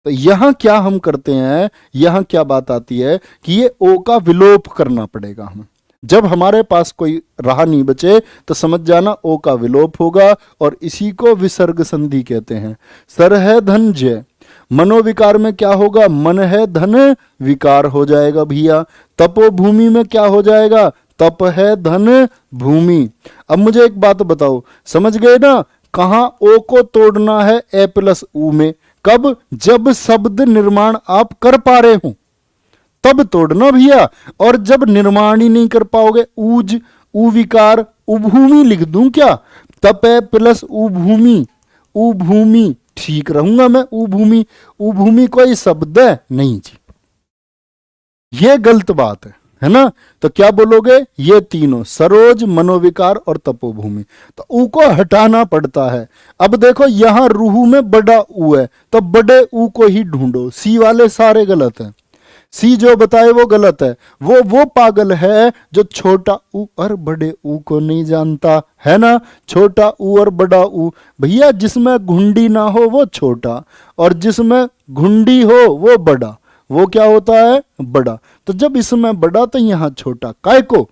तो यहां क्या हम करते हैं, यहां क्या बात आती है कि ये ओ का विलोप करना पड़ेगा हमें। जब हमारे पास कोई राह नहीं बचे तो समझ जाना ओ का विलोप होगा, और इसी को विसर्ग संधि कहते हैं। सर है धन जय, मनोविकार में क्या होगा, मन है धन विकार हो जाएगा भैया। तपोभूमि में क्या हो जाएगा, तप है धन भूमि। अब मुझे एक बात बताओ, समझ गए ना कहां ओ को तोड़ना है ए प्लस ऊ में, कब, जब शब्द निर्माण आप कर पा रहे हो तब तोड़ना भैया, और जब निर्माण ही नहीं कर पाओगे, ऊज ऊ विकार उभूमि लिख दूं क्या, तप है प्लस उभूमि, उभूमि ठीक रहूंगा मैं, उभूमि, उभूमि कोई शब्द है नहीं जी, ये गलत बात है ना। तो क्या बोलोगे, ये तीनों सरोज, मनोविकार और तपोभूमि, तो ऊ को हटाना पड़ता है। अब देखो यहां रूह में बड़ा ऊ है, तो बड़े ऊ को ही ढूंढो, सी वाले सारे गलत हैं, सी जो बताए वो गलत है। वो पागल है जो छोटा ऊ और बड़े ऊ को नहीं जानता है ना। छोटा ऊ और बड़ा ऊ भैया, जिसमें घुंडी ना हो वो छोटा, और जिसमें घुंडी हो वो बड़ा, वो क्या होता है, बड़ा। तो जब इसमें बड़ा तो यहां छोटा, काय को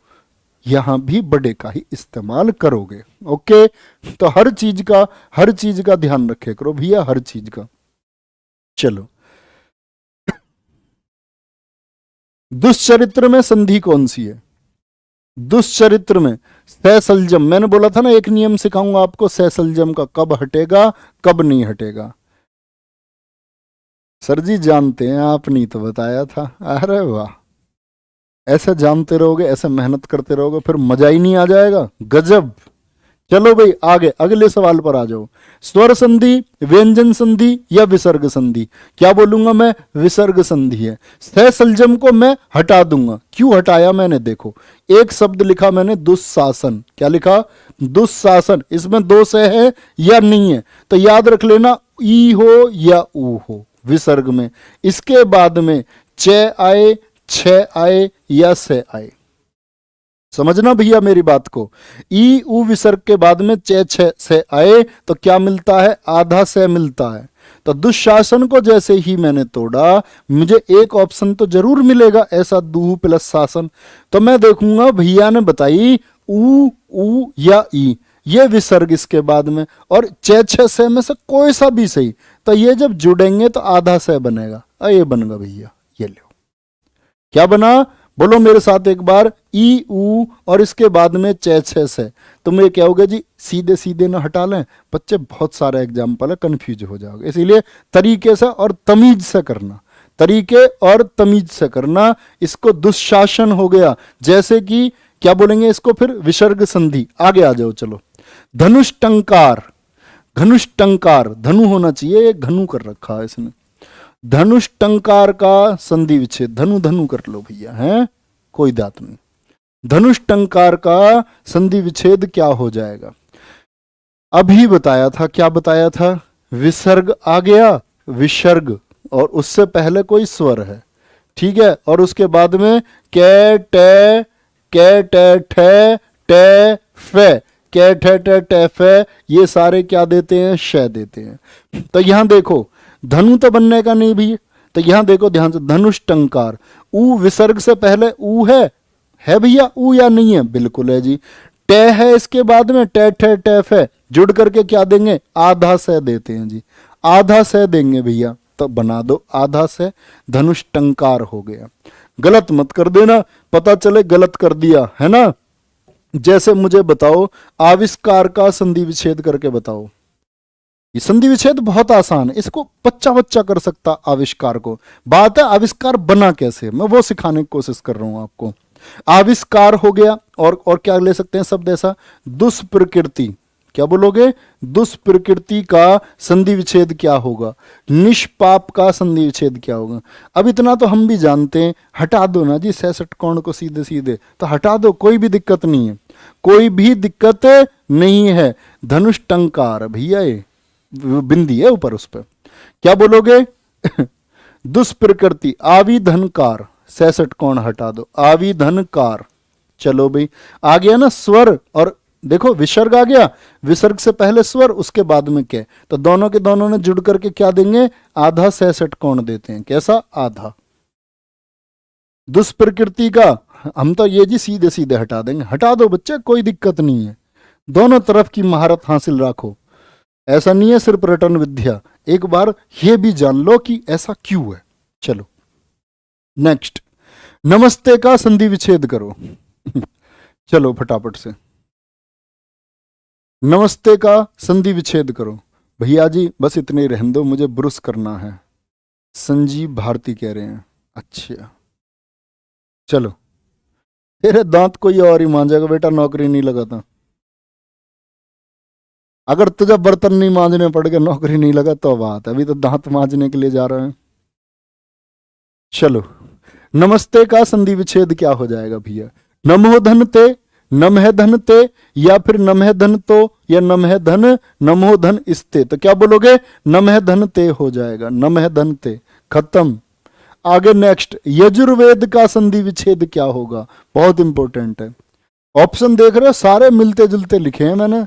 यहां भी बड़े का ही इस्तेमाल करोगे। ओके, तो हर चीज का ध्यान रखे करो भैया, हर चीज का। चलो, दुष्चरित्र में संधि कौन सी है, दुष्चरित्र में सैसलजम। मैंने बोला था ना एक नियम सिखाऊंगा आपको सैसलजम का, कब हटेगा कब नहीं हटेगा। सर जी जानते हैं, आप नहीं तो बताया था। अरे वाह, ऐसे जानते रहोगे, ऐसे मेहनत करते रहोगे, फिर मजा ही नहीं आ जाएगा, गजब। चलो भाई आगे, अगले सवाल पर आ जाओ। स्वर संधि, व्यंजन संधि या विसर्ग संधि। क्या बोलूंगा मैं, विसर्ग संधि है। सैसलजम को मैं हटा दूंगा। क्यों हटाया मैंने, देखो एक शब्द लिखा मैंने दुस्शासन, क्या लिखा, दुस्शासन, इसमें दो से है या नहीं है, तो याद रख लेना ई हो या ऊ हो विसर्ग में। इसके बाद में च आए, छ आए या से आए, समझना भैया मेरी बात को। ई ऊ विसर्ग के बाद में चे छ से आए तो क्या मिलता है, आधा से मिलता है। तो दुशासन को जैसे ही मैंने तोड़ा, मुझे एक ऑप्शन तो जरूर मिलेगा ऐसा, दूह प्लस शासन। तो मैं देखूंगा भैया ने बताई ऊ या ई, ये विसर्ग इसके बाद में, और चे छ से में से कोई सा भी सही, तो ये जब जुड़ेंगे तो आधा से बनेगा। ये बनेगा भैया, ये लो क्या बना, बोलो मेरे साथ एक बार, ई ऊ और इसके बाद में चे छ से। तुम ये क्या होगा जी, सीधे सीधे ना हटा लें बच्चे, बहुत सारे एग्जाम्पल है, कंफ्यूज हो जाओगे। इसीलिए तरीके से और तमीज से करना, तरीके और तमीज से करना। इसको दुशासन हो गया, जैसे कि क्या बोलेंगे इसको, फिर विसर्ग संधि। आगे आ जाओ, चलो। धनुष टंकार, धनुष टंकार, धनु होना चाहिए, एक धनु कर रखा है इसने। धनुष टंकार का संधि विच्छेद, धनु धनु कर लो भैया, हैं कोई बात नहीं। धनुष टंकार का संधि विच्छेद क्या हो जाएगा, अभी बताया था, क्या बताया था, विसर्ग आ गया, विसर्ग, और उससे पहले कोई स्वर है, ठीक है, और उसके बाद में कै टे टे फे, कै टे फे, ये सारे क्या देते हैं, श देते हैं। तो यहां देखो धनु तो बनने का नहीं भी, तो यहां देखो ध्यान से, धनुष टंकार, ऊ विसर्ग से पहले ऊ है भैया, ऊ या नहीं है, बिल्कुल है जी। टे है इसके बाद में, टे है, जुड़ करके क्या देंगे, आधा से देते हैं जी, आधा से देंगे भैया, तो बना दो आधा से, धनुष टंकार हो गया। गलत मत कर देना, पता चले गलत कर दिया है ना। जैसे मुझे बताओ, आविष्कार का संधि विच्छेद करके बताओ। ये संधि विच्छेद बहुत आसान है, इसको बच्चा कर सकता आविष्कार को। बात है आविष्कार बना कैसे, मैं वो सिखाने की कोशिश कर रहा हूं आपको। आविष्कार हो गया, और क्या ले सकते हैं शब्द ऐसा, दुष्प्रकृति, क्या बोलोगे, दुष्प्रकृति का संधि विच्छेद क्या होगा, निष्पाप का संधि विच्छेद क्या होगा। अब इतना तो हम भी जानते हैं, हटा दो ना जी 66 कोण को सीधे सीधे, तो हटा दो, कोई भी दिक्कत नहीं है, कोई भी दिक्कत नहीं है। धनुष टंकार भैया, ये बिंदी है ऊपर, उस पर क्या बोलोगे दुष्प्रकृति आविधनकार, 66 कौन हटा दो, आविधनकार। चलो भाई आ गया ना स्वर, और देखो विसर्ग आ गया, विसर्ग से पहले स्वर उसके बाद में क्या, तो दोनों के दोनों ने जुड़ करके क्या देंगे, आधा 66 कौन देते हैं, कैसा, आधा। दुष्प्रकृति का हम तो ये जी सीधे सीधे हटा देंगे, हटा दो बच्चे, कोई दिक्कत नहीं है, दोनों तरफ की महारत हासिल रखो, ऐसा नहीं है सिर्फ रटन विद्या, एक बार ये भी जान लो कि ऐसा क्यों है। चलो नेक्स्ट, नमस्ते का संधि विच्छेद करो। चलो फटाफट से, नमस्ते का संधि विच्छेद करो। भैया जी बस इतने ही रहने दो, मुझे ब्रुश करना है, संजीव भारती कह रहे हैं। अच्छा चलो, तेरे दांत कोई और ही मांजेगा बेटा, नौकरी नहीं लगाता। अगर तुझे बर्तन नहीं मांजने पड़ गए, नौकरी नहीं लगा तो बात है, अभी तो दांत मांजने के लिए जा रहे हैं। चलो, नमस्ते का संधि विच्छेद क्या हो जाएगा भैया, नमो धन ते, नम है धन ते, या फिर नम है धन तो, या नम है धन, नमो धन इस्ते, तो क्या बोलोगे, नम है धन ते हो जाएगा, नम है धन ते, खत्म। आगे नेक्स्ट, यजुर्वेद का संधि विच्छेद क्या होगा, बहुत इंपॉर्टेंट है। ऑप्शन देख रहे हो, सारे मिलते जुलते लिखे हैं मैंने,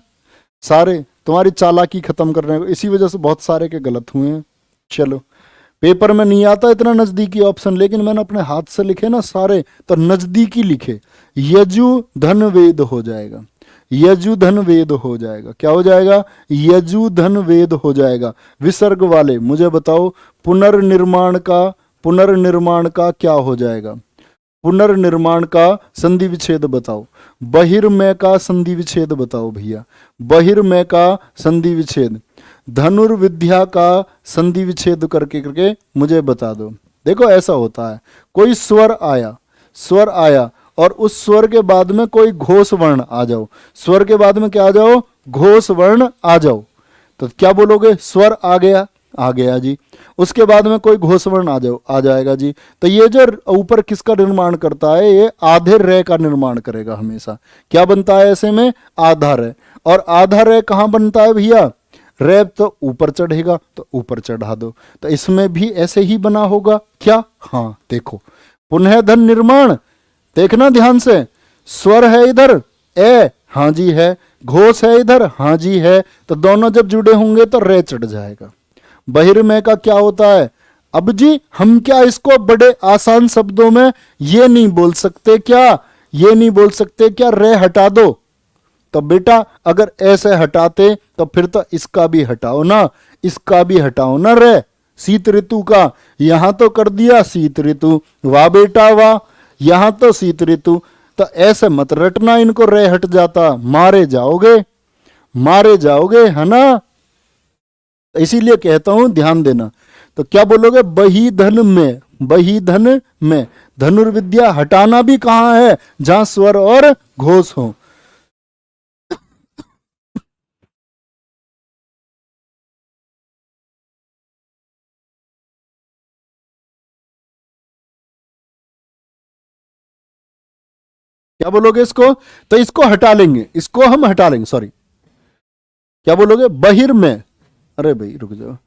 सारे तुम्हारी चालाकी खत्म करने को, इसी वजह से बहुत सारे के गलत हुए हैं। चलो, पेपर में नहीं आता इतना नजदीकी ऑप्शन, लेकिन मैंने अपने हाथ से लिखे ना सारे, तो नजदीकी लिखे। यजु धन वेद हो जाएगा, यजु धन वेद हो जाएगा, क्या हो जाएगा, यजु धन वेद हो जाएगा। विसर्ग वाले मुझे बताओ, पुनर्निर्माण का क्या हो जाएगा, पुनर्निर्माण का संधि विच्छेद बताओ, बहिर्मय का संधि विच्छेद बताओ भैया, बहिर्मय का संधि विच्छेद, धनुर्विद्या का संधि विच्छेद करके करके मुझे बता दो। देखो ऐसा होता है, कोई स्वर आया और उस स्वर के बाद में कोई घोष वर्ण आ जाओ, स्वर के बाद में क्या आ जाओ, घोष वर्ण आ जाओ, तो क्या बोलोगे, स्वर आ गया जी, उसके बाद में कोई घोष वर्ण आ जाएगा जी, तो ये जो ऊपर किसका निर्माण करता है, ये आधे रे का निर्माण करेगा हमेशा। क्या बनता है ऐसे में, आधा रे, और आधा रे कहाँ बनता है भैया, रे तो ऊपर चढ़ेगा, तो ऊपर चढ़ा दो, तो इसमें भी ऐसे ही बना होगा क्या, हाँ देखो, पुनः धन निर्माण, देखना ध्यान से, स्वर है इधर ए, हाँ जी है, घोष है इधर, हाँ जी है, तो दोनों जब जुड़े होंगे तो रे चढ़ जाएगा। बहिर्मय का क्या होता है, अब जी हम क्या इसको बड़े आसान शब्दों में ये नहीं बोल सकते क्या, ये नहीं बोल सकते क्या रे हटा दो, तो बेटा अगर ऐसे हटाते तो फिर तो इसका भी हटाओ ना, इसका भी हटाओ ना रे, शीत ऋतु का, यहां तो कर दिया शीत ऋतु, वाह बेटा वाह, यहां तो शीत ऋतु, तो ऐसे मत रटना इनको, रे हट जाता मारे जाओगे है ना, इसीलिए कहता हूं ध्यान देना। तो क्या बोलोगे, बहिधन में, धनुर्विद्या हटाना भी कहां है, जहां स्वर और घोष हो। क्या बोलोगे इसको, तो इसको हटा लेंगे, इसको हम हटा लेंगे, सॉरी, क्या बोलोगे, बहिर्मय, अरे भाई रुक जाओ,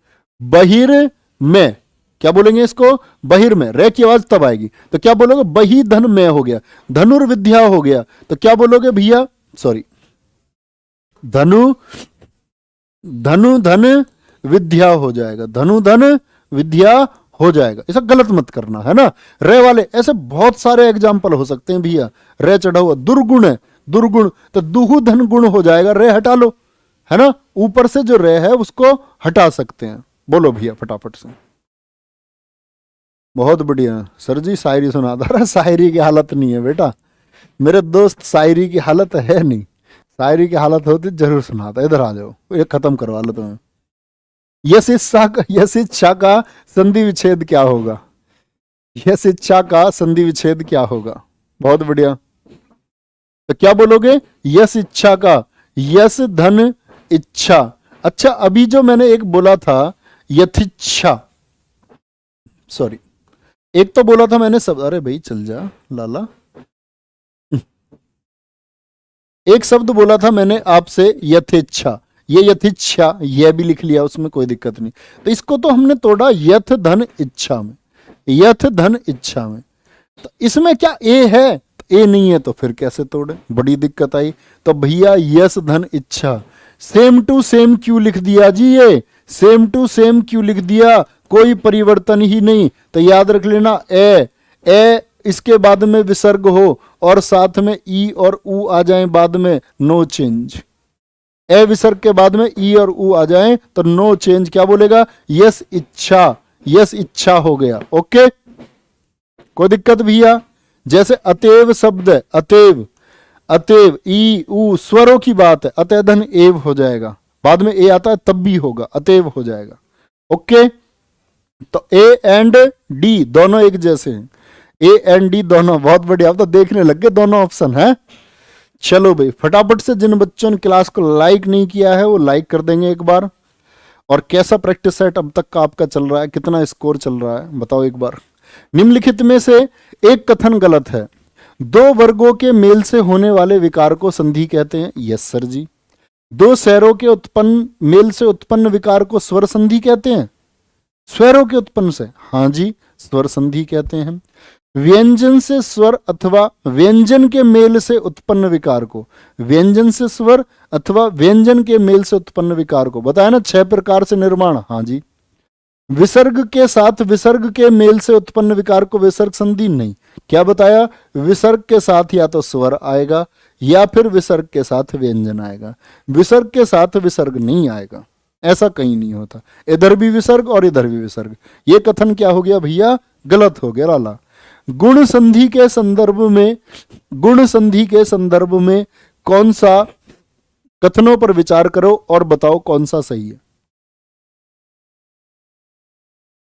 बहिर्मय, क्या बोलेंगे इसको, बहिर्मय, रे की आवाज तब आएगी, तो क्या बोलोगे, बही धन में हो गया, धनुर्विद्या हो गया, तो क्या बोलोगे भैया, सॉरी, धनु धन विद्या हो जाएगा, धनु धन विद्या हो जाएगा, ऐसा गलत मत करना है ना। रे वाले ऐसे बहुत सारे एग्जाम्पल हो सकते हैं भैया, रे चढ़ा हुआ दुर्गुण है, दुर्गुण तो दुहु धन गुण हो जाएगा, रे हटा लो, है ना, ऊपर से जो रे है उसको हटा सकते हैं। बोलो भैया फटाफट से, बहुत बढ़िया सर जी, शायरी सुना दो, शायरी की हालत नहीं है बेटा, मेरे दोस्त शायरी की हालत है नहीं, शायरी की हालत होती जरूर सुनाता, इधर आ जाओ, ये खत्म करवा लो तुम्हें। यस इच्छा का संधि विच्छेद क्या होगा, यस इच्छा का संधि विच्छेद क्या होगा, बहुत बढ़िया, तो क्या बोलोगे, यस इच्छा का, यस धन इच्छा, अच्छा अभी जो मैंने एक बोला था यथिच्छा, सॉरी एक तो बोला था मैंने सब, अरे भाई चल जा लाला, एक शब्द बोला था मैंने आपसे यथेच्छा, ये यथिच्छा ये भी लिख लिया, उसमें कोई दिक्कत नहीं, तो इसको तो हमने तोड़ा यथ धन इच्छा में, यथ धन इच्छा में। तो इसमें क्या ए है? तो ए नहीं है तो फिर कैसे तोड़े? बड़ी दिक्कत आई। तो भैया यस धन इच्छा, सेम टू सेम क्यों लिख दिया जी? ये सेम टू सेम क्यों लिख दिया? कोई परिवर्तन ही नहीं। तो याद रख लेना, ए इसके बाद में विसर्ग हो और साथ में ई और ऊ आ जाए बाद में, नो चेंज। ए विसर्ग के बाद में ई और ऊ आ जाए तो नो चेंज। क्या बोलेगा? यस इच्छा, यस इच्छा हो गया। ओके, कोई दिक्कत भैया? जैसे अतएव शब्द है, अतएव, अतएव ई ऊ स्वरों की बात है, अतः धन एव हो जाएगा, बाद में ए आता है तब भी होगा, अतएव हो जाएगा। ओके, तो ए एंड डी दोनों एक जैसे हैं, ए एंड डी दोनों। बहुत बढ़िया, अब तो देखने लग गए दोनों ऑप्शन है। चलो भाई फटाफट से, जिन बच्चों ने क्लास को लाइक नहीं किया है वो लाइक कर देंगे एक बार। और कैसा प्रैक्टिस सेट अब तक का आपका चल रहा है, कितना स्कोर चल रहा है बताओ एक बार। निम्नलिखित में से एक कथन गलत है। दो वर्गों के मेल से होने वाले विकार को संधि कहते हैं। यस सर जी। दो स्वरों के उत्पन्न मेल से उत्पन्न विकार को स्वर संधि कहते हैं। स्वरों के उत्पन्न से, हाँ जी, स्वर संधि कहते हैं। व्यंजन से स्वर अथवा व्यंजन के मेल से उत्पन्न विकार को, व्यंजन से स्वर अथवा व्यंजन के मेल से उत्पन्न विकार को बताया ना, 6 प्रकार से निर्माण। हाँ जी। विसर्ग के साथ विसर्ग के मेल से उत्पन्न विकार को विसर्ग संधि नहीं। क्या बताया? विसर्ग के साथ या तो स्वर आएगा या फिर विसर्ग के साथ व्यंजन आएगा, विसर्ग के साथ विसर्ग नहीं आएगा। ऐसा कहीं नहीं होता, इधर भी विसर्ग और इधर भी विसर्ग। ये कथन क्या हो गया भैया? गलत हो गया लाला। गुण संधि के संदर्भ में, गुण संधि के संदर्भ में कौन सा कथनों पर विचार करो और बताओ कौन सा सही है।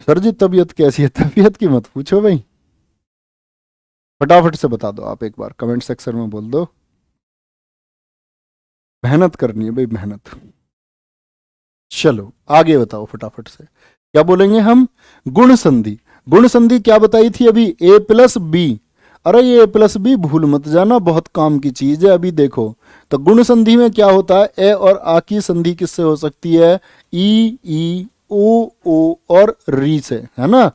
सर जी तबीयत कैसी है? तबीयत की मत पूछो भाई, फटाफट से बता दो आप एक बार, कमेंट सेक्शन में बोल दो। मेहनत करनी है भाई, मेहनत। चलो आगे बताओ फटाफट से, क्या बोलेंगे हम? गुण संधि। गुण संधि क्या बताई थी अभी? ए प्लस बी। अरे ये ए प्लस बी भूल मत जाना, बहुत काम की चीज है। अभी देखो तो गुण संधि में क्या होता है? ए और आ की संधि किससे हो सकती है? ई ओ और री से, है ना।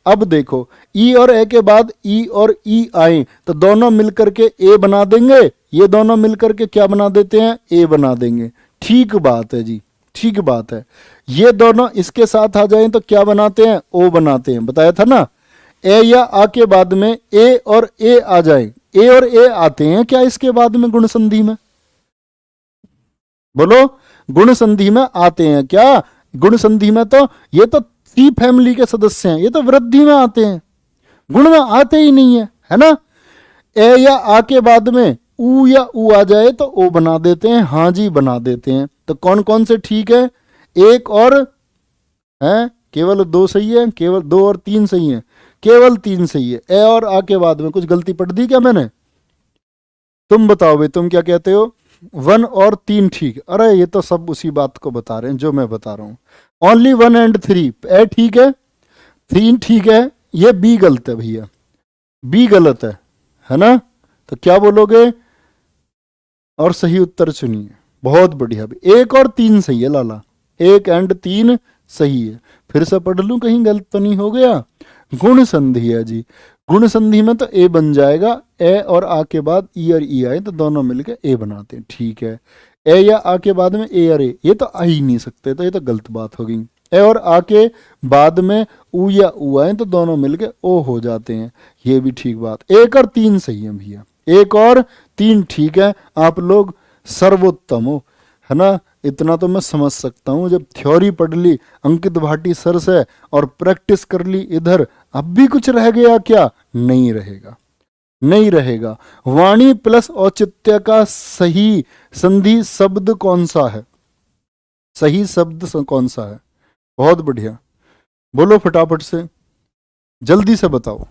अब देखो ई और ए के बाद ई और ई आए तो दोनों मिलकर के ए बना देंगे, ये दोनों मिलकर के क्या बना देते हैं? ए बना देंगे। ठीक बात है जी, ठीक बात है। ये दोनों इसके साथ आ जाएं तो क्या बनाते हैं? ओ बनाते हैं, बताया था ना। ए या आ के बाद में ए और ए आ जाए, ए और ए आते हैं क्या इसके बाद में गुण संधि में? बोलो, गुण संधि में आते हैं क्या? गुण संधि में तो ये तो सी फैमिली के सदस्य हैं, ये तो वृद्धि में आते हैं, गुण में आते ही नहीं है ना। ए या आ के बाद में ऊ या ऊ आ जाए तो ओ बना देते हैं। हाँ जी बना देते हैं। तो कौन कौन से ठीक है? एक और है, केवल 2 सही है, केवल 2 और 3 सही है, केवल 3 सही है। ए और आ के बाद में कुछ गलती पढ़ दी क्या मैंने? तुम बताओ भाई, तुम क्या कहते हो? 1 और 3 ठीक। अरे ये तो सब उसी बात को बता रहे हैं जो मैं बता रहा हूं। Only 1 and 3। ए ठीक है, 3 ठीक है, ये बी गलत है भैया, बी गलत है ना। तो क्या बोलोगे? और सही उत्तर चुनिए। बहुत बढ़िया भाई, 1 और 3 सही है लाला, 1 एंड 3 सही है। फिर से पढ़ लूं कहीं गलत तो नहीं हो गया। गुण संधि है जी, गुण संधि में तो ए बन जाएगा, ए और आ के बाद ई और ई आए तो दोनों मिलकर ए बनाते हैं। ठीक है, ए या आ के बाद में ए और ए, ये तो आ ही नहीं सकते, तो ये तो गलत बात हो गई। ए और आ के बाद में ऊ या ऊ आए तो दोनों मिलके ओ हो जाते हैं, ये भी ठीक बात। 1 और 3 सही है भैया, 1 और 3 ठीक है। आप लोग सर्वोत्तम हो, है ना। इतना तो मैं समझ सकता हूँ, जब थ्योरी पढ़ ली अंकित भाटी सर से और प्रैक्टिस कर ली इधर, अब भी कुछ रह गया क्या? नहीं रहेगा, नहीं रहेगा। वाणी प्लस औचित्य का सही संधि शब्द कौन सा है? सही शब्द कौन सा है? बहुत बढ़िया, बोलो फटाफट से, जल्दी से बताओ।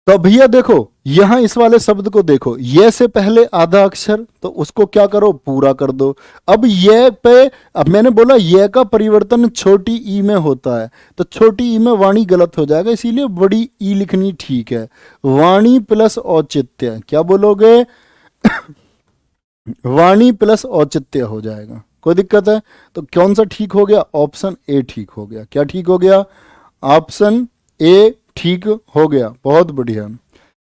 तो भैया देखो यहां इस वाले शब्द को देखो, ये से पहले आधा अक्षर तो उसको क्या करो? पूरा कर दो। अब ये पे, अब मैंने बोला ये का परिवर्तन छोटी ई में होता है, तो छोटी ई में वाणी गलत हो जाएगा, इसीलिए बड़ी ई लिखनी ठीक है। वाणी प्लस औचित्य, क्या बोलोगे? वाणी प्लस औचित्य हो जाएगा। कोई दिक्कत है? तो कौन सा ठीक हो गया? ऑप्शन ए ठीक हो गया। क्या ठीक हो गया? ऑप्शन ए ठीक हो गया। बहुत बढ़िया।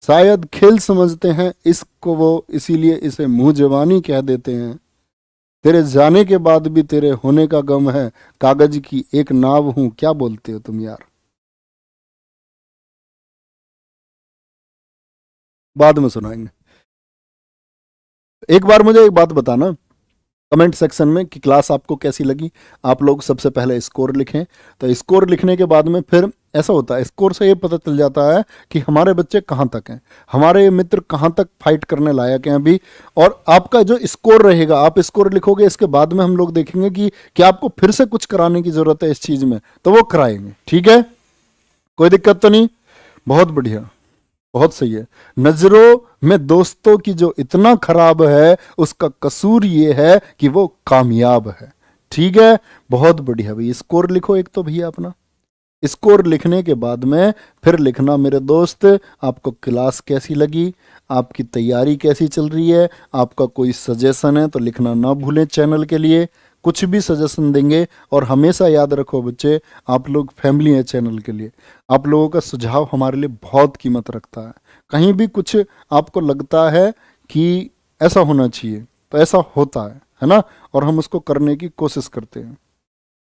शायद खेल समझते हैं इसको वो, इसीलिए इसे मुंह जवानी कह देते हैं। तेरे जाने के बाद भी तेरे होने का गम है, कागज की एक नाव हूं, क्या बोलते हो तुम यार? बाद में सुनाएंगे। एक बार मुझे एक बात बताना कमेंट सेक्शन में कि क्लास आपको कैसी लगी। आप लोग सबसे पहले स्कोर लिखें। तो स्कोर लिखने के बाद में फिर ऐसा होता है, स्कोर से ये पता चल जाता है कि हमारे बच्चे कहाँ तक हैं, हमारे मित्र कहाँ तक फाइट करने लायक हैं अभी। और आपका जो स्कोर रहेगा, आप स्कोर लिखोगे, इसके बाद में हम लोग देखेंगे कि क्या आपको फिर से कुछ कराने की ज़रूरत है इस चीज़ में, तो वो कराएंगे। ठीक है, कोई दिक्कत तो नहीं? बहुत बढ़िया, बहुत सही है। नजरों में दोस्तों की जो इतना खराब है, उसका कसूर ये है कि वो कामयाब है। ठीक है, बहुत बढ़िया भाई। स्कोर लिखो एक तो भैया अपना। स्कोर लिखने के बाद में फिर लिखना मेरे दोस्त, आपको क्लास कैसी लगी, आपकी तैयारी कैसी चल रही है, आपका कोई सजेशन है तो लिखना ना भूलें। चैनल के लिए कुछ भी सजेशन देंगे। और हमेशा याद रखो बच्चे, आप लोग फैमिली हैं चैनल के लिए, आप लोगों का सुझाव हमारे लिए बहुत कीमत रखता है। कहीं भी कुछ आपको लगता है कि ऐसा होना चाहिए तो ऐसा होता है ना, और हम उसको करने की कोशिश करते हैं।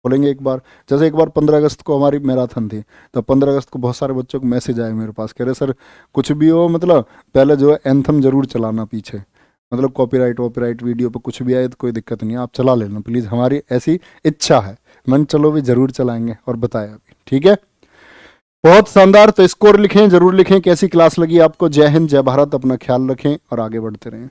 बोलेंगे एक बार, जैसे एक बार 15 अगस्त को हमारी मैराथन थी, तो 15 अगस्त को बहुत सारे बच्चों को मैसेज आए मेरे पास, कह रहे सर कुछ भी हो, मतलब पहले जो है एंथम जरूर चलाना पीछे, मतलब कॉपीराइट वॉपीराइट वीडियो पे कुछ भी आए तो कोई दिक्कत नहीं है, आप चला लेना प्लीज़, हमारी ऐसी इच्छा है। मन चलो भी जरूर चलाएंगे, और बताया अभी। ठीक है, बहुत शानदार। तो स्कोर लिखें, जरूर लिखें कैसी क्लास लगी आपको। जय हिंद, जय भारत, अपना ख्याल रखें और आगे बढ़ते रहें।